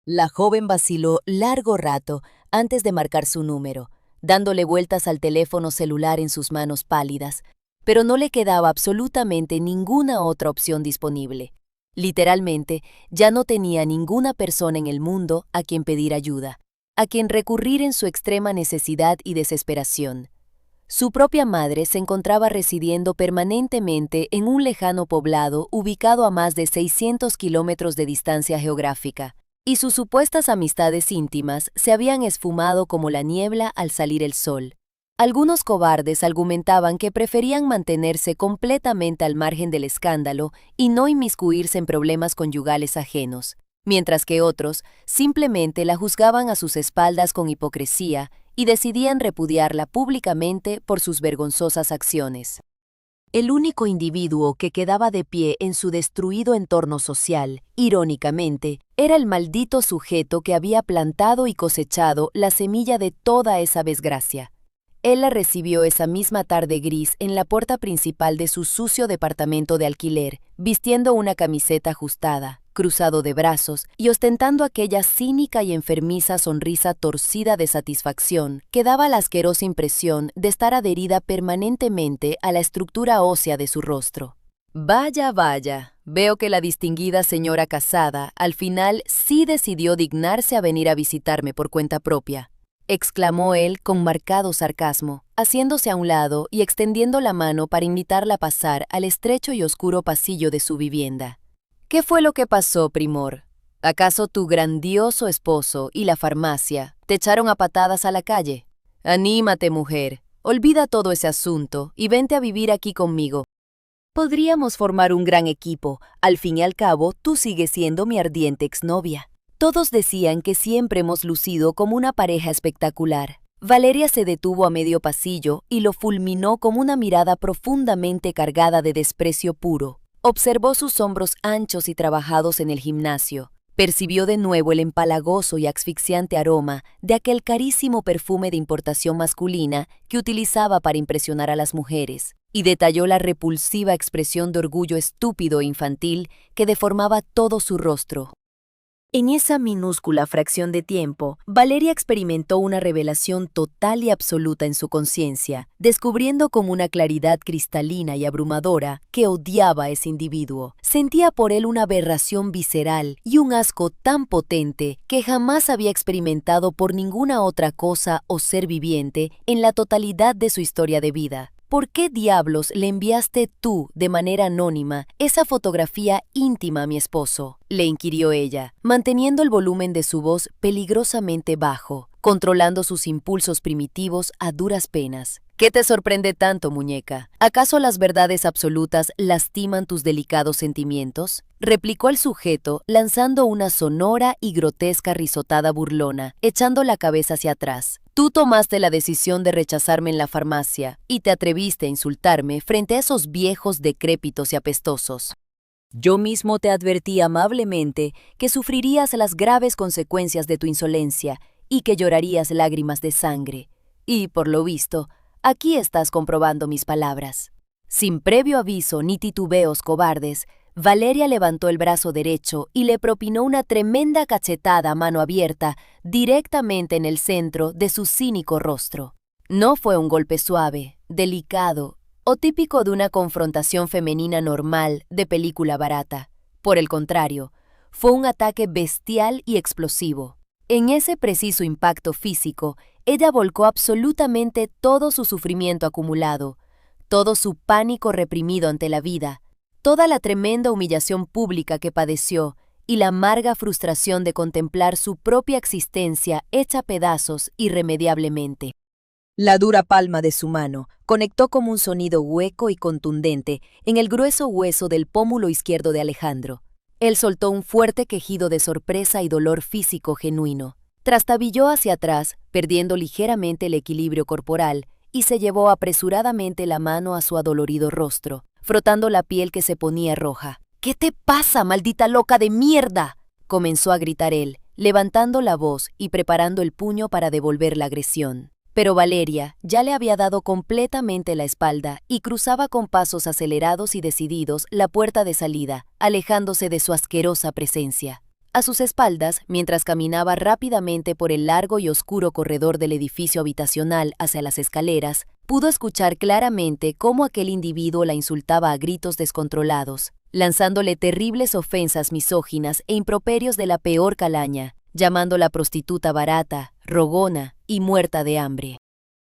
La joven vaciló largo rato antes de marcar su número, dándole vueltas al teléfono celular en sus manos pálidas, pero no le quedaba absolutamente ninguna otra opción disponible. Literalmente, ya no tenía ninguna persona en el mundo a quien pedir ayuda, a quien recurrir en su extrema necesidad y desesperación. Su propia madre se encontraba residiendo permanentemente en un lejano poblado ubicado a más de 600 kilómetros de distancia geográfica, y sus supuestas amistades íntimas se habían esfumado como la niebla al salir el sol. Algunos cobardes argumentaban que preferían mantenerse completamente al margen del escándalo y no inmiscuirse en problemas conyugales ajenos, mientras que otros simplemente la juzgaban a sus espaldas con hipocresía y decidían repudiarla públicamente por sus vergonzosas acciones. El único individuo que quedaba de pie en su destruido entorno social, irónicamente, era el maldito sujeto que había plantado y cosechado la semilla de toda esa desgracia. Él la recibió esa misma tarde gris en la puerta principal de su sucio departamento de alquiler, vistiendo una camiseta ajustada, cruzado de brazos y ostentando aquella cínica y enfermiza sonrisa torcida de satisfacción que daba la asquerosa impresión de estar adherida permanentemente a la estructura ósea de su rostro. Vaya, vaya, veo que la distinguida señora casada al final sí decidió dignarse a venir a visitarme por cuenta propia, exclamó él con marcado sarcasmo, haciéndose a un lado y extendiendo la mano para invitarla a pasar al estrecho y oscuro pasillo de su vivienda. ¿Qué fue lo que pasó, Primor? ¿Acaso tu grandioso esposo y la farmacia te echaron a patadas a la calle? Anímate, mujer, olvida todo ese asunto y vente a vivir aquí conmigo. Podríamos formar un gran equipo, al fin y al cabo tú sigues siendo mi ardiente exnovia. Todos decían que siempre hemos lucido como una pareja espectacular. Valeria se detuvo a medio pasillo y lo fulminó con una mirada profundamente cargada de desprecio puro. Observó sus hombros anchos y trabajados en el gimnasio, Percibió de nuevo el empalagoso y asfixiante aroma de aquel carísimo perfume de importación masculina que utilizaba para impresionar a las mujeres, y detalló la repulsiva expresión de orgullo estúpido e infantil que deformaba todo su rostro. En esa minúscula fracción de tiempo, Valeria experimentó una revelación total y absoluta en su conciencia, descubriendo con una claridad cristalina y abrumadora que odiaba a ese individuo. Sentía por él una aberración visceral y un asco tan potente que jamás había experimentado por ninguna otra cosa o ser viviente en la totalidad de su historia de vida. ¿Por qué diablos le enviaste tú, de manera anónima, esa fotografía íntima a mi esposo?, le inquirió ella, manteniendo el volumen de su voz peligrosamente bajo, controlando sus impulsos primitivos a duras penas. ¿Qué te sorprende tanto, muñeca? ¿Acaso las verdades absolutas lastiman tus delicados sentimientos?, replicó el sujeto, lanzando una sonora y grotesca risotada burlona, echando la cabeza hacia atrás. Tú tomaste la decisión de rechazarme en la farmacia y te atreviste a insultarme frente a esos viejos decrépitos y apestosos. Yo mismo te advertí amablemente que sufrirías las graves consecuencias de tu insolencia y que llorarías lágrimas de sangre. Y, por lo visto, aquí estás comprobando mis palabras. Sin previo aviso ni titubeos cobardes, Valeria levantó el brazo derecho y le propinó una tremenda cachetada a mano abierta directamente en el centro de su cínico rostro. No fue un golpe suave, delicado o típico de una confrontación femenina normal de película barata. Por el contrario, fue un ataque bestial y explosivo. En ese preciso impacto físico, ella volcó absolutamente todo su sufrimiento acumulado, todo su pánico reprimido ante la vida, toda la tremenda humillación pública que padeció y la amarga frustración de contemplar su propia existencia hecha pedazos irremediablemente. La dura palma de su mano conectó como un sonido hueco y contundente en el grueso hueso del pómulo izquierdo de Alejandro. Él soltó un fuerte quejido de sorpresa y dolor físico genuino. Trastabilló hacia atrás, perdiendo ligeramente el equilibrio corporal, y se llevó apresuradamente la mano a su adolorido rostro, frotando la piel que se ponía roja. «¿Qué te pasa, maldita loca de mierda?», comenzó a gritar él, levantando la voz y preparando el puño para devolver la agresión. Pero Valeria ya le había dado completamente la espalda y cruzaba con pasos acelerados y decididos la puerta de salida, alejándose de su asquerosa presencia. A sus espaldas, mientras caminaba rápidamente por el largo y oscuro corredor del edificio habitacional hacia las escaleras, pudo escuchar claramente cómo aquel individuo la insultaba a gritos descontrolados, lanzándole terribles ofensas misóginas e improperios de la peor calaña, llamándola prostituta barata, rogona y muerta de hambre.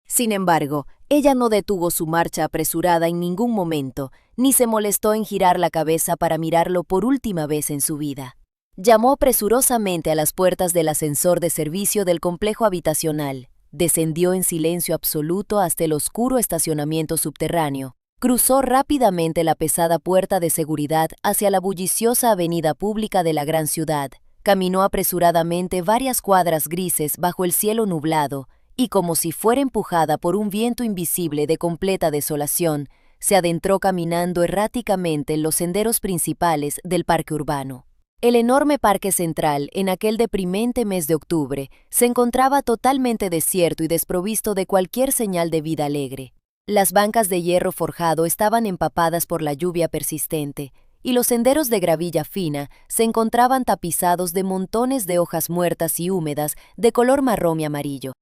Sin embargo, ella no detuvo su marcha apresurada en ningún momento, ni se molestó en girar la cabeza para mirarlo por última vez en su vida. Llamó presurosamente a las puertas del ascensor de servicio del complejo habitacional, descendió en silencio absoluto hasta el oscuro estacionamiento subterráneo, cruzó rápidamente la pesada puerta de seguridad hacia la bulliciosa avenida pública de la gran ciudad, caminó apresuradamente varias cuadras grises bajo el cielo nublado y, como si fuera empujada por un viento invisible de completa desolación, se adentró caminando erráticamente en los senderos principales del parque urbano. El enorme parque central, en aquel deprimente mes de octubre, se encontraba totalmente desierto y desprovisto de cualquier señal de vida alegre. Las bancas de hierro forjado estaban empapadas por la lluvia persistente, y los senderos de gravilla fina se encontraban tapizados de montones de hojas muertas y húmedas de color marrón y amarillo.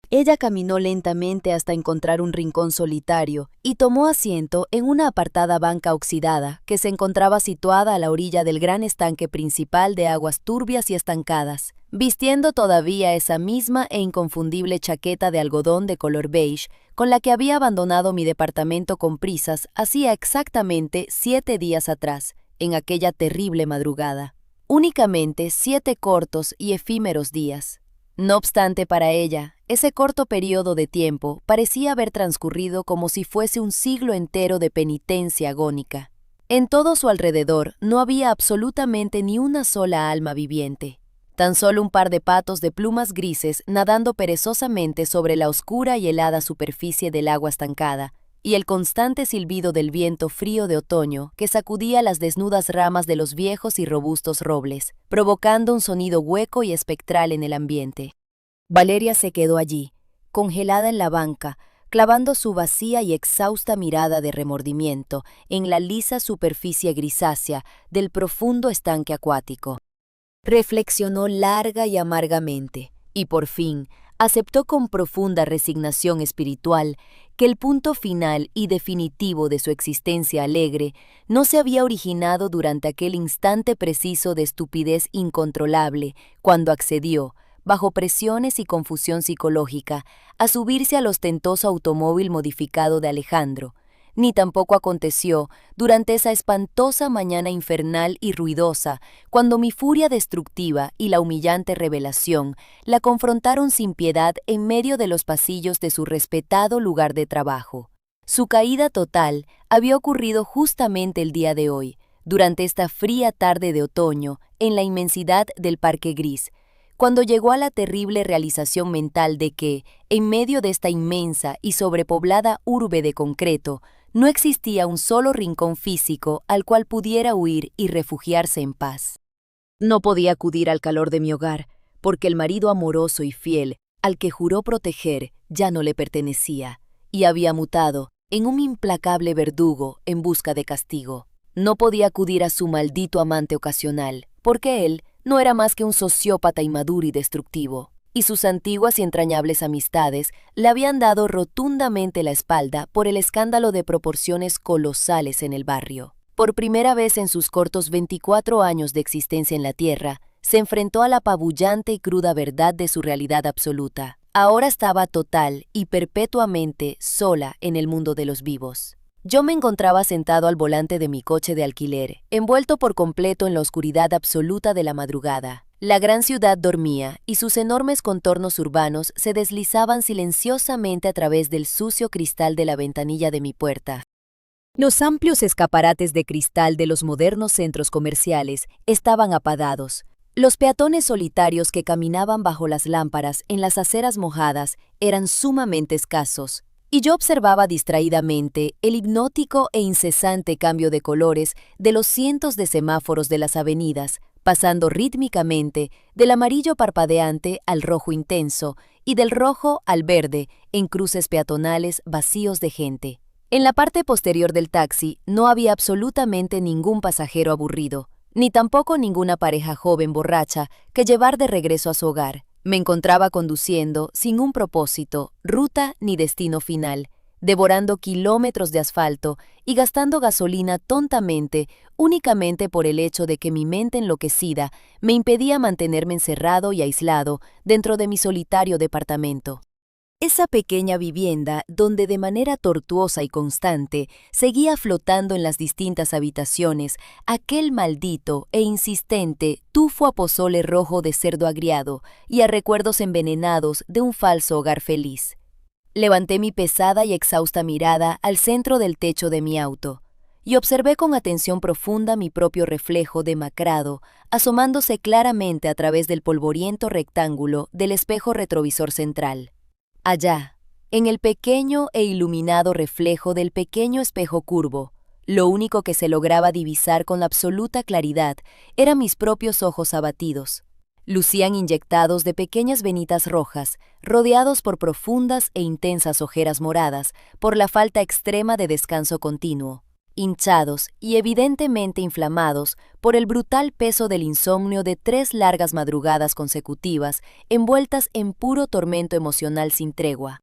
Ella caminó lentamente hasta encontrar un rincón solitario y tomó asiento en una apartada banca oxidada que se encontraba situada a la orilla del gran estanque principal de aguas turbias y estancadas. Vistiendo todavía esa misma e inconfundible chaqueta de algodón de color beige con la que había abandonado mi departamento con prisas hacía exactamente 7 días atrás, en aquella terrible madrugada. Únicamente 7 cortos y efímeros días. No obstante, para ella, ese corto periodo de tiempo parecía haber transcurrido como si fuese un siglo entero de penitencia agónica. En todo su alrededor no había absolutamente ni una sola alma viviente. Tan solo un par de patos de plumas grises nadando perezosamente sobre la oscura y helada superficie del agua estancada, y el constante silbido del viento frío de otoño que sacudía las desnudas ramas de los viejos y robustos robles, provocando un sonido hueco y espectral en el ambiente. Valeria se quedó allí, congelada en la banca, clavando su vacía y exhausta mirada de remordimiento en la lisa superficie grisácea del profundo estanque acuático. Reflexionó larga y amargamente, y por fin aceptó con profunda resignación espiritual que el punto final y definitivo de su existencia alegre no se había originado durante aquel instante preciso de estupidez incontrolable cuando accedió, bajo presiones y confusión psicológica, a subirse al ostentoso automóvil modificado de Alejandro, ni tampoco aconteció durante esa espantosa mañana infernal y ruidosa, cuando mi furia destructiva y la humillante revelación la confrontaron sin piedad en medio de los pasillos de su respetado lugar de trabajo. Su caída total había ocurrido justamente el día de hoy, durante esta fría tarde de otoño, en la inmensidad del Parque Gris, cuando llegó a la terrible realización mental de que, en medio de esta inmensa y sobrepoblada urbe de concreto, no existía un solo rincón físico al cual pudiera huir y refugiarse en paz. No podía acudir al calor de mi hogar, porque el marido amoroso y fiel, al que juró proteger, ya no le pertenecía, y había mutado en un implacable verdugo en busca de castigo. No podía acudir a su maldito amante ocasional, porque él no era más que un sociópata inmaduro y destructivo, y sus antiguas y entrañables amistades le habían dado rotundamente la espalda por el escándalo de proporciones colosales en el barrio. Por primera vez en sus cortos 24 años de existencia en la Tierra, se enfrentó a la apabullante y cruda verdad de su realidad absoluta. Ahora estaba total y perpetuamente sola en el mundo de los vivos. Yo me encontraba sentado al volante de mi coche de alquiler, envuelto por completo en la oscuridad absoluta de la madrugada. La gran ciudad dormía y sus enormes contornos urbanos se deslizaban silenciosamente a través del sucio cristal de la ventanilla de mi puerta. Los amplios escaparates de cristal de los modernos centros comerciales estaban apagados. Los peatones solitarios que caminaban bajo las lámparas en las aceras mojadas eran sumamente escasos. Y yo observaba distraídamente el hipnótico e incesante cambio de colores de los cientos de semáforos de las avenidas, pasando rítmicamente del amarillo parpadeante al rojo intenso y del rojo al verde en cruces peatonales vacíos de gente. En la parte posterior del taxi no había absolutamente ningún pasajero aburrido, ni tampoco ninguna pareja joven borracha que llevar de regreso a su hogar. Me encontraba conduciendo, sin un propósito, ruta ni destino final, devorando kilómetros de asfalto y gastando gasolina tontamente, únicamente por el hecho de que mi mente enloquecida me impedía mantenerme encerrado y aislado dentro de mi solitario departamento. Esa pequeña vivienda, donde de manera tortuosa y constante seguía flotando en las distintas habitaciones aquel maldito e insistente tufo a pozole rojo de cerdo agriado y a recuerdos envenenados de un falso hogar feliz. Levanté mi pesada y exhausta mirada al centro del techo de mi auto y observé con atención profunda mi propio reflejo demacrado asomándose claramente a través del polvoriento rectángulo del espejo retrovisor central. Allá, en el pequeño e iluminado reflejo del pequeño espejo curvo, lo único que se lograba divisar con absoluta claridad eran mis propios ojos abatidos. Lucían inyectados de pequeñas venitas rojas, rodeados por profundas e intensas ojeras moradas por la falta extrema de descanso continuo, hinchados y evidentemente inflamados por el brutal peso del insomnio de 3 largas madrugadas consecutivas envueltas en puro tormento emocional sin tregua.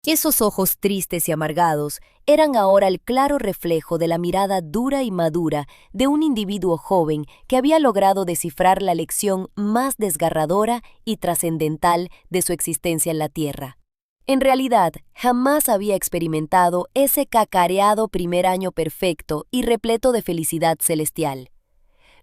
Esos ojos tristes y amargados eran ahora el claro reflejo de la mirada dura y madura de un individuo joven que había logrado descifrar la lección más desgarradora y trascendental de su existencia en la Tierra. En realidad, jamás había experimentado ese cacareado primer año perfecto y repleto de felicidad celestial.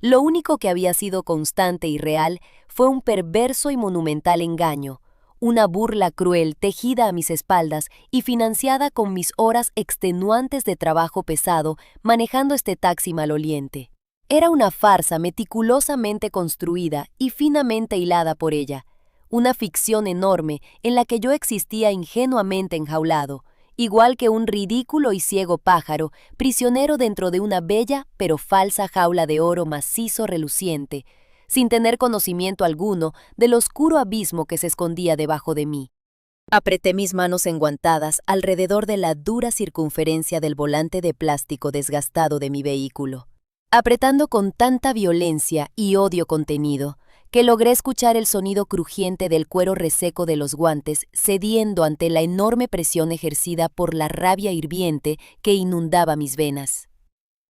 Lo único que había sido constante y real fue un perverso y monumental engaño, una burla cruel tejida a mis espaldas y financiada con mis horas extenuantes de trabajo pesado manejando este taxi maloliente. Era una farsa meticulosamente construida y finamente hilada por ella, una ficción enorme en la que yo existía ingenuamente enjaulado igual que un ridículo y ciego pájaro, prisionero dentro de una bella pero falsa jaula de oro macizo reluciente, sin tener conocimiento alguno del oscuro abismo que se escondía debajo de mí. Apreté mis manos enguantadas alrededor de la dura circunferencia del volante de plástico desgastado de mi vehículo, apretando con tanta violencia y odio contenido, que logré escuchar el sonido crujiente del cuero reseco de los guantes cediendo ante la enorme presión ejercida por la rabia hirviente que inundaba mis venas.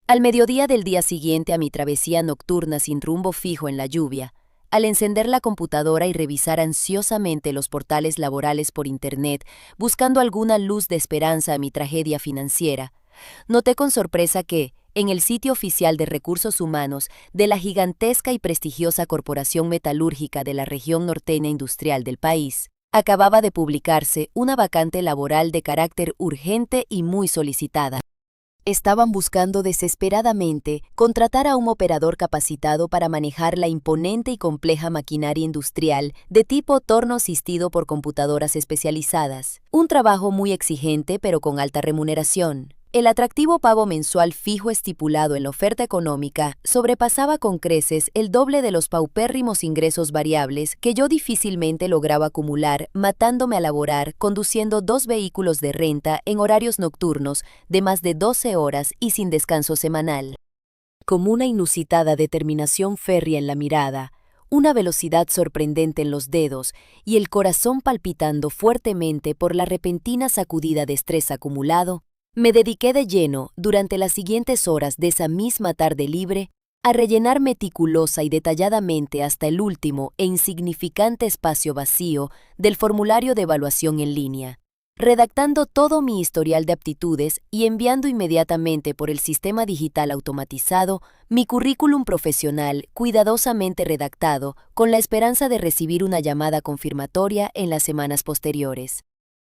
Al mediodía del día siguiente a mi travesía nocturna sin rumbo fijo en la lluvia, al encender la computadora y revisar ansiosamente los portales laborales por Internet, buscando alguna luz de esperanza a mi tragedia financiera, noté con sorpresa que, en el sitio oficial de recursos humanos de la gigantesca y prestigiosa corporación metalúrgica de la región norteña industrial del país, acababa de publicarse una vacante laboral de carácter urgente y muy solicitada. Estaban buscando desesperadamente contratar a un operador capacitado para manejar la imponente y compleja maquinaria industrial de tipo torno asistido por computadoras especializadas. Un trabajo muy exigente pero con alta remuneración. El atractivo pago mensual fijo estipulado en la oferta económica sobrepasaba con creces el doble de los paupérrimos ingresos variables que yo difícilmente lograba acumular matándome a laborar conduciendo 2 vehículos de renta en horarios nocturnos de más de 12 horas y sin descanso semanal. Como una inusitada determinación férrea en la mirada, una velocidad sorprendente en los dedos y el corazón palpitando fuertemente por la repentina sacudida de estrés acumulado, me dediqué de lleno, durante las siguientes horas de esa misma tarde libre, a rellenar meticulosa y detalladamente hasta el último e insignificante espacio vacío del formulario de evaluación en línea, redactando todo mi historial de aptitudes y enviando inmediatamente por el sistema digital automatizado mi currículum profesional cuidadosamente redactado con la esperanza de recibir una llamada confirmatoria en las semanas posteriores.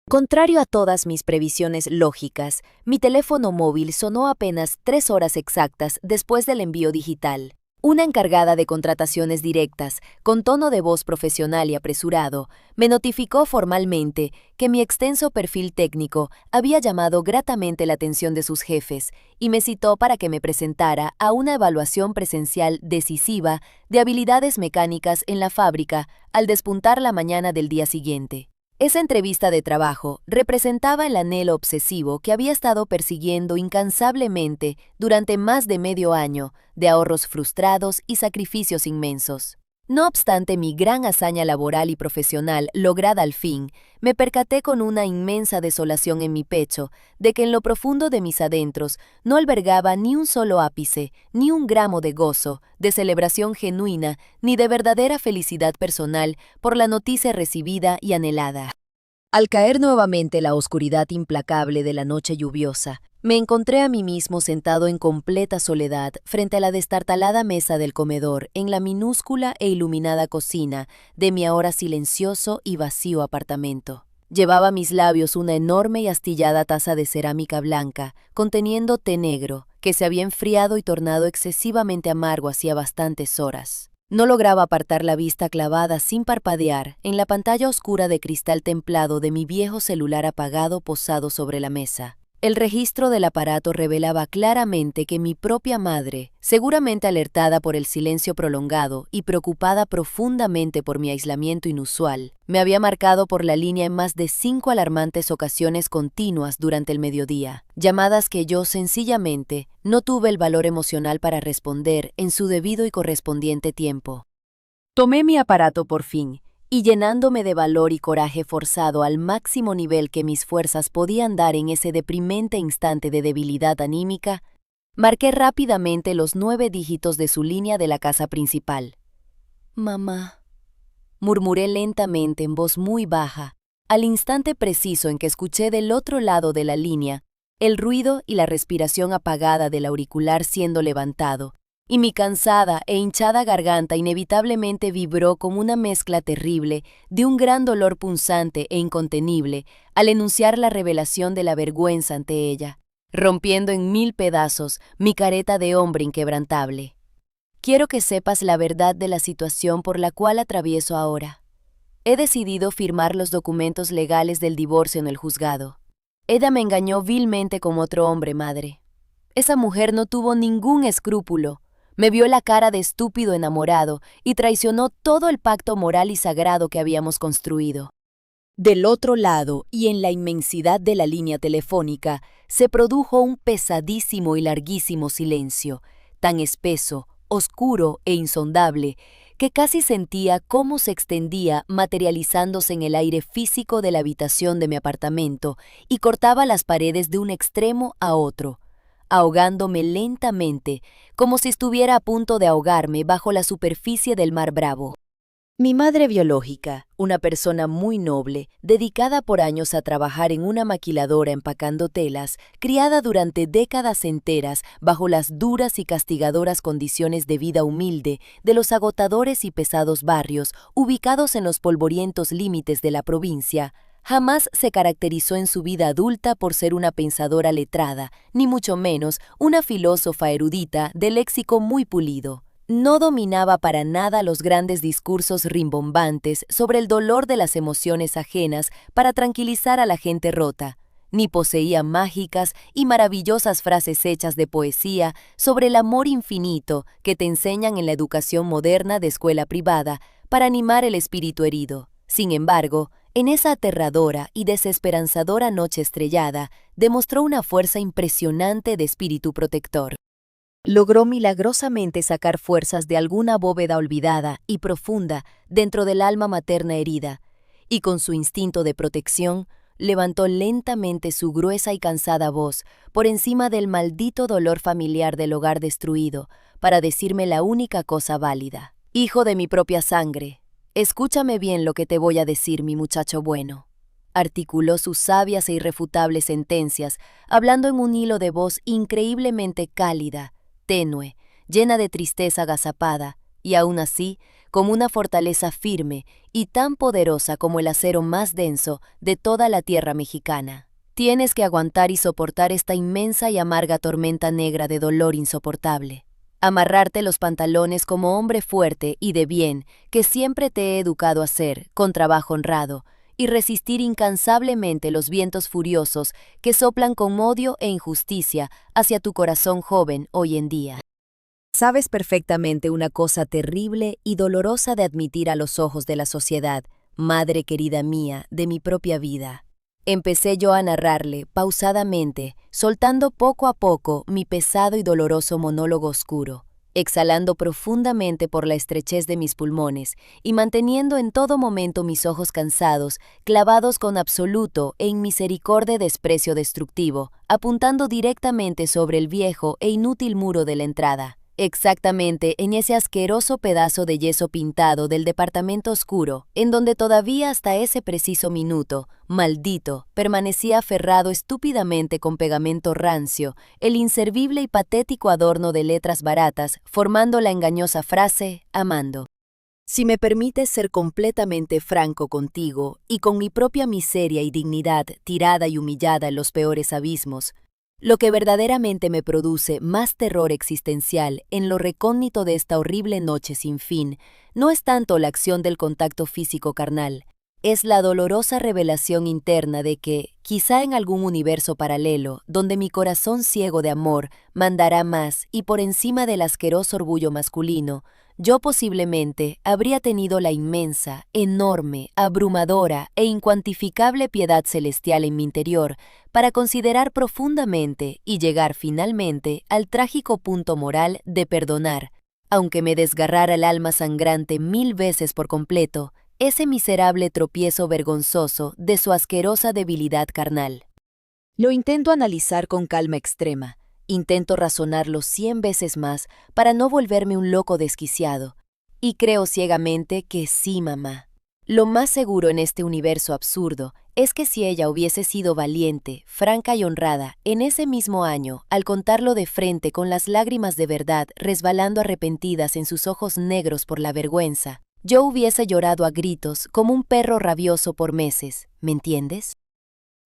Contrario a todas mis previsiones lógicas, mi teléfono móvil sonó apenas 3 horas exactas después del envío digital. Una encargada de contrataciones directas, con tono de voz profesional y apresurado, me notificó formalmente que mi extenso perfil técnico había llamado gratamente la atención de sus jefes y me citó para que me presentara a una evaluación presencial decisiva de habilidades mecánicas en la fábrica al despuntar la mañana del día siguiente. Esa entrevista de trabajo representaba el anhelo obsesivo que había estado persiguiendo incansablemente durante más de medio año, de ahorros frustrados y sacrificios inmensos. No obstante mi gran hazaña laboral y profesional lograda al fin, me percaté con una inmensa desolación en mi pecho de que en lo profundo de mis adentros no albergaba ni un solo ápice, ni un gramo de gozo, de celebración genuina, ni de verdadera felicidad personal por la noticia recibida y anhelada. Al caer nuevamente la oscuridad implacable de la noche lluviosa, me encontré a mí mismo sentado en completa soledad frente a la destartalada mesa del comedor en la minúscula e iluminada cocina de mi ahora silencioso y vacío apartamento. Llevaba a mis labios una enorme y astillada taza de cerámica blanca conteniendo té negro, que se había enfriado y tornado excesivamente amargo hacía bastantes horas. No lograba apartar la vista clavada sin parpadear en la pantalla oscura de cristal templado de mi viejo celular apagado posado sobre la mesa. El registro del aparato revelaba claramente que mi propia madre, seguramente alertada por el silencio prolongado y preocupada profundamente por mi aislamiento inusual, me había marcado por la línea en más de 5 alarmantes ocasiones continuas durante el mediodía, llamadas que yo sencillamente no tuve el valor emocional para responder en su debido y correspondiente tiempo. Tomé mi aparato por fin, y llenándome de valor y coraje forzado al máximo nivel que mis fuerzas podían dar en ese deprimente instante de debilidad anímica, marqué rápidamente los 9 dígitos de su línea de la casa principal. «Mamá», murmuré lentamente en voz muy baja, al instante preciso en que escuché del otro lado de la línea el ruido y la respiración apagada del auricular siendo levantado, y mi cansada e hinchada garganta inevitablemente vibró como una mezcla terrible de un gran dolor punzante e incontenible al enunciar la revelación de la vergüenza ante ella, rompiendo en 1000 pedazos mi careta de hombre inquebrantable. Quiero que sepas la verdad de la situación por la cual atravieso ahora. He decidido firmar los documentos legales del divorcio en el juzgado. Eda me engañó vilmente con otro hombre, madre. Esa mujer no tuvo ningún escrúpulo. Me vio la cara de estúpido enamorado y traicionó todo el pacto moral y sagrado que habíamos construido. Del otro lado, y en la inmensidad de la línea telefónica, se produjo un pesadísimo y larguísimo silencio, tan espeso, oscuro e insondable, que casi sentía cómo se extendía materializándose en el aire físico de la habitación de mi apartamento y cortaba las paredes de un extremo a otro, ahogándome lentamente, como si estuviera a punto de ahogarme bajo la superficie del mar Bravo. Mi madre biológica, una persona muy noble, dedicada por años a trabajar en una maquiladora empacando telas, criada durante décadas enteras bajo las duras y castigadoras condiciones de vida humilde de los agotadores y pesados barrios ubicados en los polvorientos límites de la provincia, jamás se caracterizó en su vida adulta por ser una pensadora letrada, ni mucho menos una filósofa erudita de léxico muy pulido. No dominaba para nada los grandes discursos rimbombantes sobre el dolor de las emociones ajenas para tranquilizar a la gente rota, ni poseía mágicas y maravillosas frases hechas de poesía sobre el amor infinito que te enseñan en la educación moderna de escuela privada para animar el espíritu herido. Sin embargo, en esa aterradora y desesperanzadora noche estrellada, demostró una fuerza impresionante de espíritu protector. Logró milagrosamente sacar fuerzas de alguna bóveda olvidada y profunda dentro del alma materna herida, y con su instinto de protección, levantó lentamente su gruesa y cansada voz por encima del maldito dolor familiar del hogar destruido, para decirme la única cosa válida. Hijo de mi propia sangre, escúchame bien lo que te voy a decir, mi muchacho bueno. Articuló sus sabias e irrefutables sentencias, hablando en un hilo de voz increíblemente cálida, tenue, llena de tristeza agazapada, y aún así, como una fortaleza firme y tan poderosa como el acero más denso de toda la tierra mexicana. Tienes que aguantar y soportar esta inmensa y amarga tormenta negra de dolor insoportable. Amarrarte los pantalones como hombre fuerte y de bien, que siempre te he educado a ser, con trabajo honrado, y resistir incansablemente los vientos furiosos que soplan con odio e injusticia hacia tu corazón joven hoy en día. Sabes perfectamente una cosa terrible y dolorosa de admitir a los ojos de la sociedad, madre querida mía, de mi propia vida. Empecé yo a narrarle, pausadamente, soltando poco a poco mi pesado y doloroso monólogo oscuro, exhalando profundamente por la estrechez de mis pulmones y manteniendo en todo momento mis ojos cansados, clavados con absoluto e inmisericorde desprecio destructivo, apuntando directamente sobre el viejo e inútil muro de la entrada, exactamente en ese asqueroso pedazo de yeso pintado del departamento oscuro, en donde todavía hasta ese preciso minuto, maldito, permanecía aferrado estúpidamente con pegamento rancio, el inservible y patético adorno de letras baratas, formando la engañosa frase, amando. Si me permites ser completamente franco contigo, y con mi propia miseria y dignidad tirada y humillada en los peores abismos, lo que verdaderamente me produce más terror existencial en lo recóndito de esta horrible noche sin fin, no es tanto la acción del contacto físico carnal, es la dolorosa revelación interna de que, quizá en algún universo paralelo, donde mi corazón ciego de amor mandará más y por encima del asqueroso orgullo masculino, yo posiblemente habría tenido la inmensa, enorme, abrumadora e incuantificable piedad celestial en mi interior para considerar profundamente y llegar finalmente al trágico punto moral de perdonar, aunque me desgarrara el alma sangrante 1000 veces por completo, ese miserable tropiezo vergonzoso de su asquerosa debilidad carnal. Lo intento analizar con calma extrema. Intento razonarlo 100 veces más para no volverme un loco desquiciado. Y creo ciegamente que sí, mamá. Lo más seguro en este universo absurdo es que si ella hubiese sido valiente, franca y honrada en ese mismo año, al contarlo de frente con las lágrimas de verdad resbalando arrepentidas en sus ojos negros por la vergüenza, yo hubiese llorado a gritos como un perro rabioso por meses, ¿me entiendes?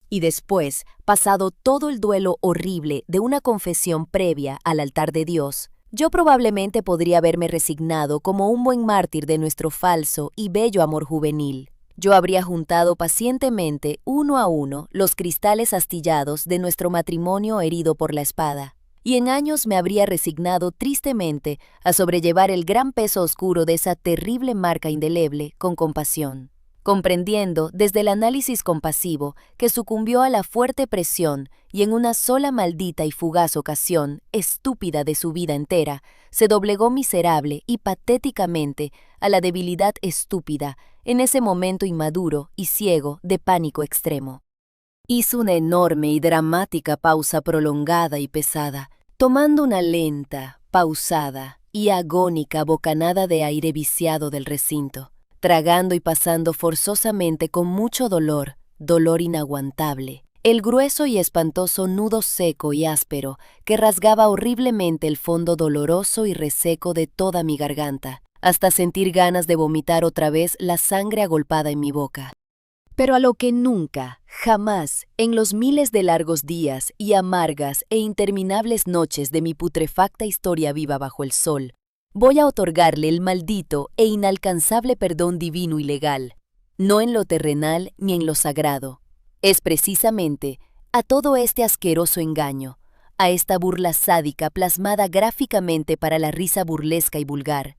Y después, pasado todo el duelo horrible de una confesión previa al altar de Dios, yo probablemente podría haberme resignado como un buen mártir de nuestro falso y bello amor juvenil. Yo habría juntado pacientemente, uno a uno, los cristales astillados de nuestro matrimonio herido por la espada, y en años me habría resignado tristemente a sobrellevar el gran peso oscuro de esa terrible marca indeleble con compasión, comprendiendo desde el análisis compasivo que sucumbió a la fuerte presión y en una sola maldita y fugaz ocasión, estúpida de su vida entera, se doblegó miserable y patéticamente a la debilidad estúpida en ese momento inmaduro y ciego de pánico extremo. Hizo una enorme y dramática pausa prolongada y pesada, tomando una lenta, pausada y agónica bocanada de aire viciado del recinto, tragando y pasando forzosamente con mucho dolor, dolor inaguantable, el grueso y espantoso nudo seco y áspero que rasgaba horriblemente el fondo doloroso y reseco de toda mi garganta, hasta sentir ganas de vomitar otra vez la sangre agolpada en mi boca. Pero a lo que nunca, jamás, en los miles de largos días y amargas e interminables noches de mi putrefacta historia viva bajo el sol, voy a otorgarle el maldito e inalcanzable perdón divino y legal, no en lo terrenal ni en lo sagrado. Es precisamente a todo este asqueroso engaño, a esta burla sádica plasmada gráficamente para la risa burlesca y vulgar,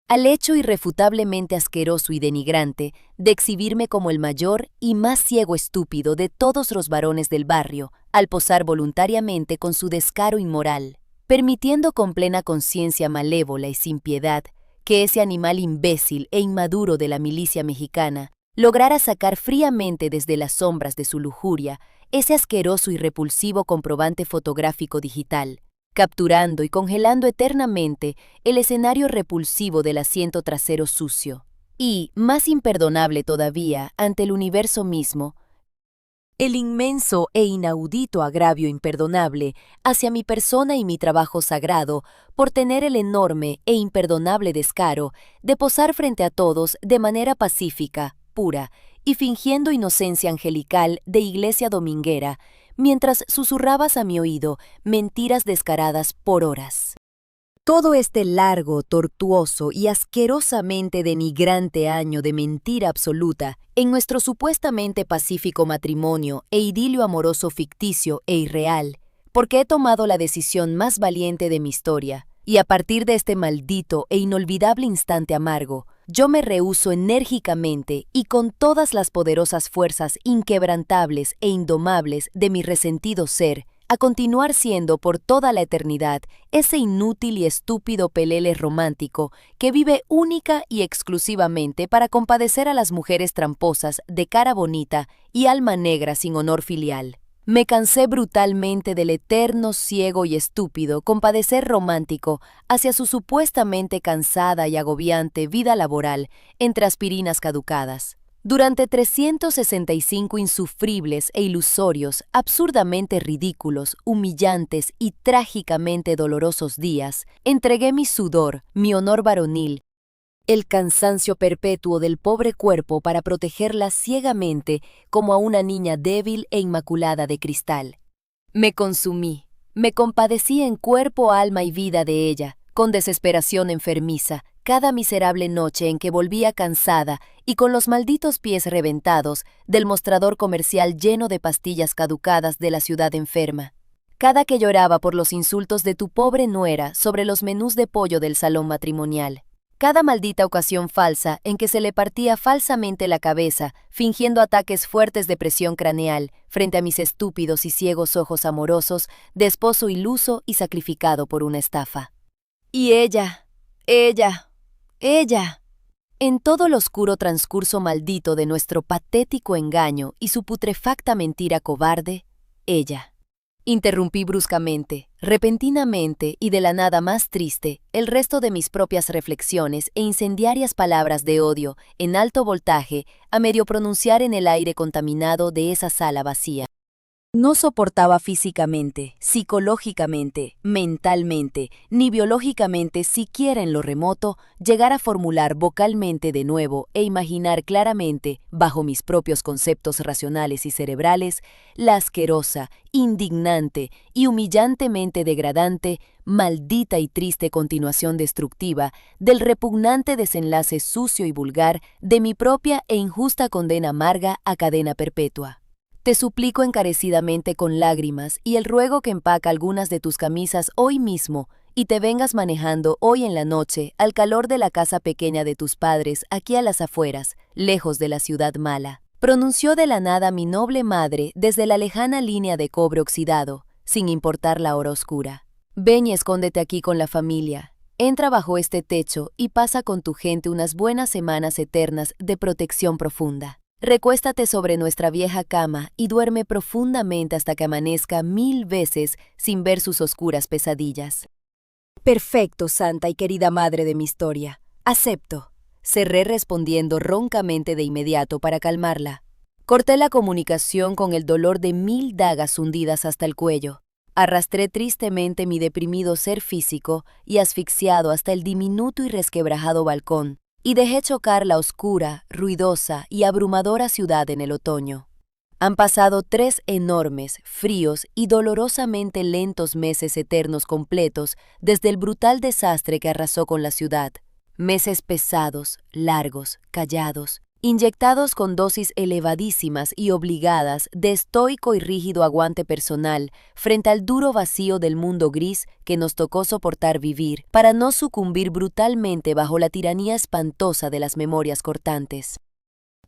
al hecho irrefutablemente asqueroso y denigrante de exhibirme como el mayor y más ciego estúpido de todos los varones del barrio, al posar voluntariamente con su descaro inmoral, permitiendo con plena conciencia malévola y sin piedad que ese animal imbécil e inmaduro de la milicia mexicana lograra sacar fríamente desde las sombras de su lujuria ese asqueroso y repulsivo comprobante fotográfico digital, capturando y congelando eternamente el escenario repulsivo del asiento trasero sucio. Y, más imperdonable todavía ante el universo mismo, el inmenso e inaudito agravio imperdonable hacia mi persona y mi trabajo sagrado por tener el enorme e imperdonable descaro de posar frente a todos de manera pacífica, pura y fingiendo inocencia angelical de iglesia dominguera, mientras susurrabas a mi oído mentiras descaradas por horas. Todo este largo, tortuoso y asquerosamente denigrante año de mentira absoluta en nuestro supuestamente pacífico matrimonio e idilio amoroso ficticio e irreal, porque he tomado la decisión más valiente de mi historia, y a partir de este maldito e inolvidable instante amargo, yo me rehúso enérgicamente y con todas las poderosas fuerzas inquebrantables e indomables de mi resentido ser, a continuar siendo por toda la eternidad ese inútil y estúpido pelele romántico que vive única y exclusivamente para compadecer a las mujeres tramposas de cara bonita y alma negra sin honor filial. Me cansé brutalmente del eterno, ciego y estúpido compadecer romántico hacia su supuestamente cansada y agobiante vida laboral entre aspirinas caducadas. Durante 365 insufribles e ilusorios, absurdamente ridículos, humillantes y trágicamente dolorosos días, entregué mi sudor, mi honor varonil, el cansancio perpetuo del pobre cuerpo para protegerla ciegamente como a una niña débil e inmaculada de cristal. Me consumí, me compadecí en cuerpo, alma y vida de ella, con desesperación enfermiza, cada miserable noche en que volvía cansada y con los malditos pies reventados del mostrador comercial lleno de pastillas caducadas de la ciudad enferma. Cada que lloraba por los insultos de tu pobre nuera sobre los menús de pollo del salón matrimonial. Cada maldita ocasión falsa en que se le partía falsamente la cabeza, fingiendo ataques fuertes de presión craneal, frente a mis estúpidos y ciegos ojos amorosos de esposo iluso y sacrificado por una estafa. Y ella, en todo el oscuro transcurso maldito de nuestro patético engaño y su putrefacta mentira cobarde, ella. Interrumpí bruscamente, repentinamente y de la nada más triste, el resto de mis propias reflexiones e incendiarias palabras de odio en alto voltaje a medio pronunciar en el aire contaminado de esa sala vacía. No soportaba físicamente, psicológicamente, mentalmente, ni biológicamente, siquiera en lo remoto, llegar a formular vocalmente de nuevo e imaginar claramente, bajo mis propios conceptos racionales y cerebrales, la asquerosa, indignante y humillantemente degradante, maldita y triste continuación destructiva del repugnante desenlace sucio y vulgar de mi propia e injusta condena amarga a cadena perpetua. Te suplico encarecidamente con lágrimas y el ruego que empaca algunas de tus camisas hoy mismo y te vengas manejando hoy en la noche al calor de la casa pequeña de tus padres aquí a las afueras, lejos de la ciudad mala. Pronunció de la nada mi noble madre desde la lejana línea de cobre oxidado, sin importar la hora oscura. Ven y escóndete aquí con la familia. Entra bajo este techo y pasa con tu gente unas buenas semanas eternas de protección profunda. Recuéstate sobre nuestra vieja cama y duerme profundamente hasta que amanezca 1000 veces sin ver sus oscuras pesadillas. Perfecto, santa y querida madre de mi historia. Acepto. Cerré respondiendo roncamente de inmediato para calmarla. Corté la comunicación con el dolor de 1000 dagas hundidas hasta el cuello. Arrastré tristemente mi deprimido ser físico y asfixiado hasta el diminuto y resquebrajado balcón, y dejé chocar la oscura, ruidosa y abrumadora ciudad en el otoño. Han pasado 3 enormes, fríos y dolorosamente lentos meses eternos completos desde el brutal desastre que arrasó con la ciudad. Meses pesados, largos, callados, inyectados con dosis elevadísimas y obligadas de estoico y rígido aguante personal frente al duro vacío del mundo gris que nos tocó soportar vivir para no sucumbir brutalmente bajo la tiranía espantosa de las memorias cortantes.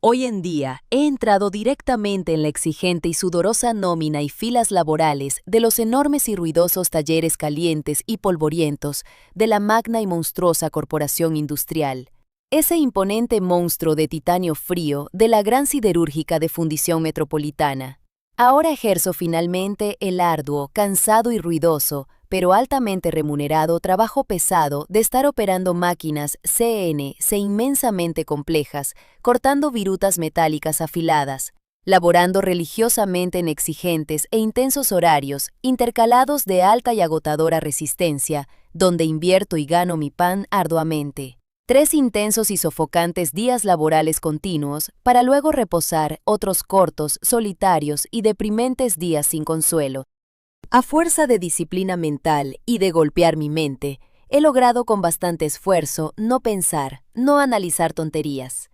Hoy en día he entrado directamente en la exigente y sudorosa nómina y filas laborales de los enormes y ruidosos talleres calientes y polvorientos de la magna y monstruosa corporación industrial. Ese imponente monstruo de titanio frío de la gran siderúrgica de fundición metropolitana. Ahora ejerzo finalmente el arduo, cansado y ruidoso, pero altamente remunerado trabajo pesado de estar operando máquinas CNC inmensamente complejas, cortando virutas metálicas afiladas, laborando religiosamente en exigentes e intensos horarios, intercalados de alta y agotadora resistencia, donde invierto y gano mi pan arduamente. 3 intensos y sofocantes días laborales continuos para luego reposar otros cortos, solitarios y deprimentes días sin consuelo. A fuerza de disciplina mental y de golpear mi mente, he logrado con bastante esfuerzo no pensar, no analizar tonterías.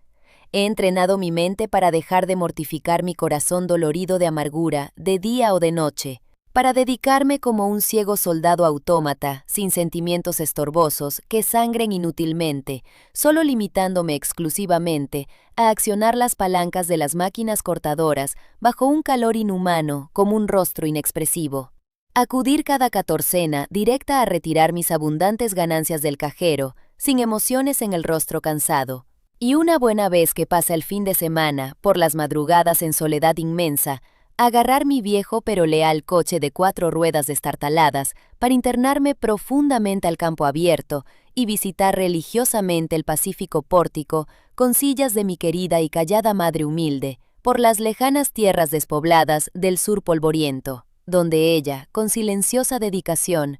He entrenado mi mente para dejar de mortificar mi corazón dolorido de amargura, de día o de noche, para dedicarme como un ciego soldado autómata, sin sentimientos estorbosos, que sangren inútilmente, solo limitándome exclusivamente a accionar las palancas de las máquinas cortadoras bajo un calor inhumano como un rostro inexpresivo. Acudir cada catorcena directa a retirar mis abundantes ganancias del cajero, sin emociones en el rostro cansado. Y una buena vez que pasa el fin de semana, por las madrugadas en soledad inmensa, agarrar mi viejo pero leal coche de 4 ruedas destartaladas para internarme profundamente al campo abierto y visitar religiosamente el pacífico pórtico con sillas de mi querida y callada madre humilde, por las lejanas tierras despobladas del sur polvoriento, donde ella, con silenciosa dedicación,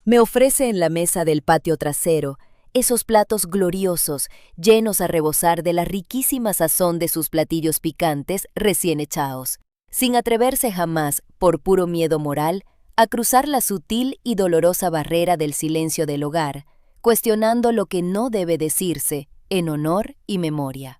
me ofrece en la mesa del patio trasero esos platos gloriosos, llenos a rebosar de la riquísima sazón de sus platillos picantes recién echados, sin atreverse jamás, por puro miedo moral, a cruzar la sutil y dolorosa barrera del silencio del hogar, cuestionando lo que no debe decirse, en honor y memoria.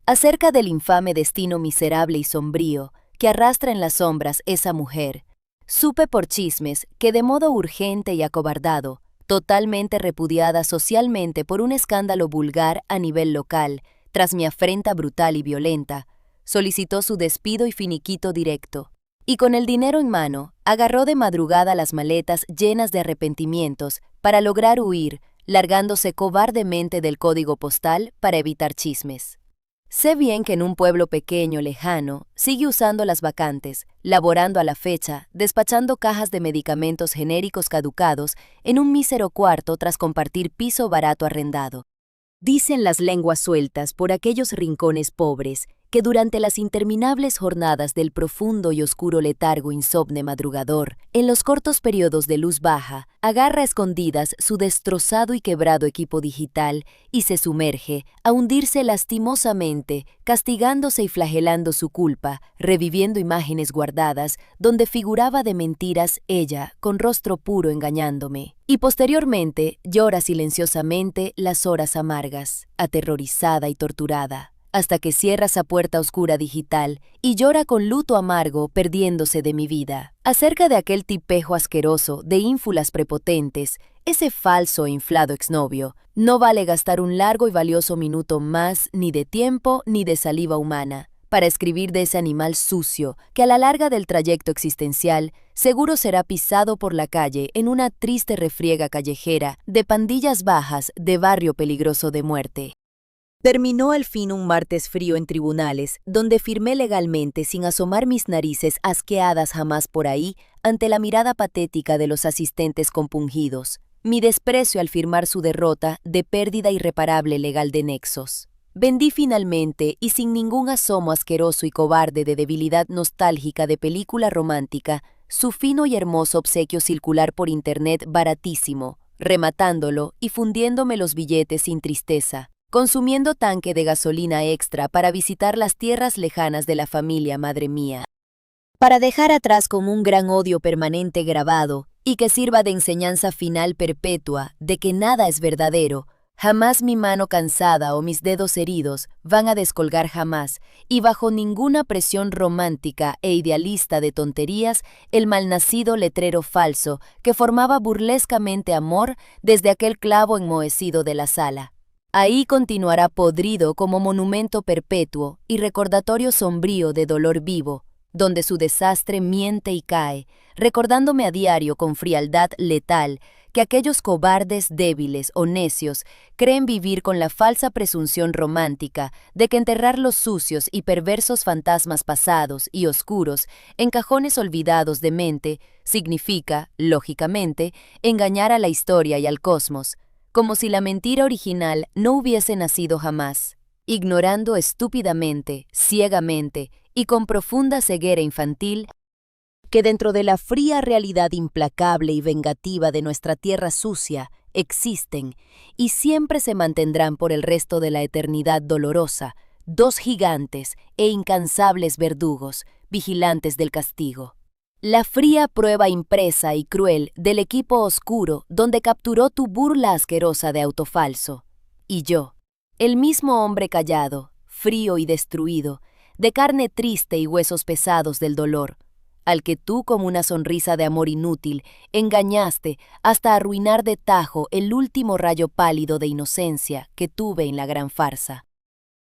Acerca del infame destino miserable y sombrío que arrastra en las sombras esa mujer, supe por chismes que de modo urgente y acobardado, totalmente repudiada socialmente por un escándalo vulgar a nivel local, tras mi afrenta brutal y violenta, solicitó su despido y finiquito directo, y con el dinero en mano, agarró de madrugada las maletas llenas de arrepentimientos para lograr huir, largándose cobardemente del código postal para evitar chismes. Sé bien que en un pueblo pequeño, lejano, sigue usando las vacantes, laborando a la fecha, despachando cajas de medicamentos genéricos caducados en un mísero cuarto tras compartir piso barato arrendado. Dicen las lenguas sueltas por aquellos rincones pobres que durante las interminables jornadas del profundo y oscuro letargo insomne madrugador, en los cortos periodos de luz baja, agarra a escondidas su destrozado y quebrado equipo digital y se sumerge a hundirse lastimosamente, castigándose y flagelando su culpa, reviviendo imágenes guardadas donde figuraba de mentiras ella, con rostro puro engañándome. Y posteriormente llora silenciosamente las horas amargas, aterrorizada y torturada, hasta que cierra esa puerta oscura digital y llora con luto amargo perdiéndose de mi vida. Acerca de aquel tipejo asqueroso de ínfulas prepotentes, ese falso e inflado exnovio, no vale gastar un largo y valioso minuto más ni de tiempo ni de saliva humana para escribir de ese animal sucio que a la larga del trayecto existencial seguro será pisado por la calle en una triste refriega callejera de pandillas bajas de barrio peligroso de muerte. Terminó al fin un martes frío en tribunales, donde firmé legalmente sin asomar mis narices asqueadas jamás por ahí ante la mirada patética de los asistentes compungidos, mi desprecio al firmar su derrota de pérdida irreparable legal de nexos. Vendí finalmente, y sin ningún asomo asqueroso y cobarde de debilidad nostálgica de película romántica, su fino y hermoso obsequio circular por internet baratísimo, rematándolo y fundiéndome los billetes sin tristeza, consumiendo tanque de gasolina extra para visitar las tierras lejanas de la familia madre mía, para dejar atrás como un gran odio permanente grabado y que sirva de enseñanza final perpetua de que nada es verdadero. Jamás mi mano cansada o mis dedos heridos van a descolgar jamás, y bajo ninguna presión romántica e idealista de tonterías, el malnacido letrero falso que formaba burlescamente amor desde aquel clavo enmohecido de la sala. Ahí continuará podrido como monumento perpetuo y recordatorio sombrío de dolor vivo, donde su desastre miente y cae, recordándome a diario con frialdad letal que aquellos cobardes débiles o necios creen vivir con la falsa presunción romántica de que enterrar los sucios y perversos fantasmas pasados y oscuros en cajones olvidados de mente significa, lógicamente, engañar a la historia y al cosmos, como si la mentira original no hubiese nacido jamás, ignorando estúpidamente, ciegamente y con profunda ceguera infantil que dentro de la fría realidad implacable y vengativa de nuestra tierra sucia existen y siempre se mantendrán por el resto de la eternidad dolorosa dos gigantes e incansables verdugos, vigilantes del castigo. La fría prueba impresa y cruel del equipo oscuro donde capturó tu burla asquerosa de autofalso. Y yo, el mismo hombre callado, frío y destruido, de carne triste y huesos pesados del dolor, al que tú como una sonrisa de amor inútil engañaste hasta arruinar de tajo el último rayo pálido de inocencia que tuve en la gran farsa.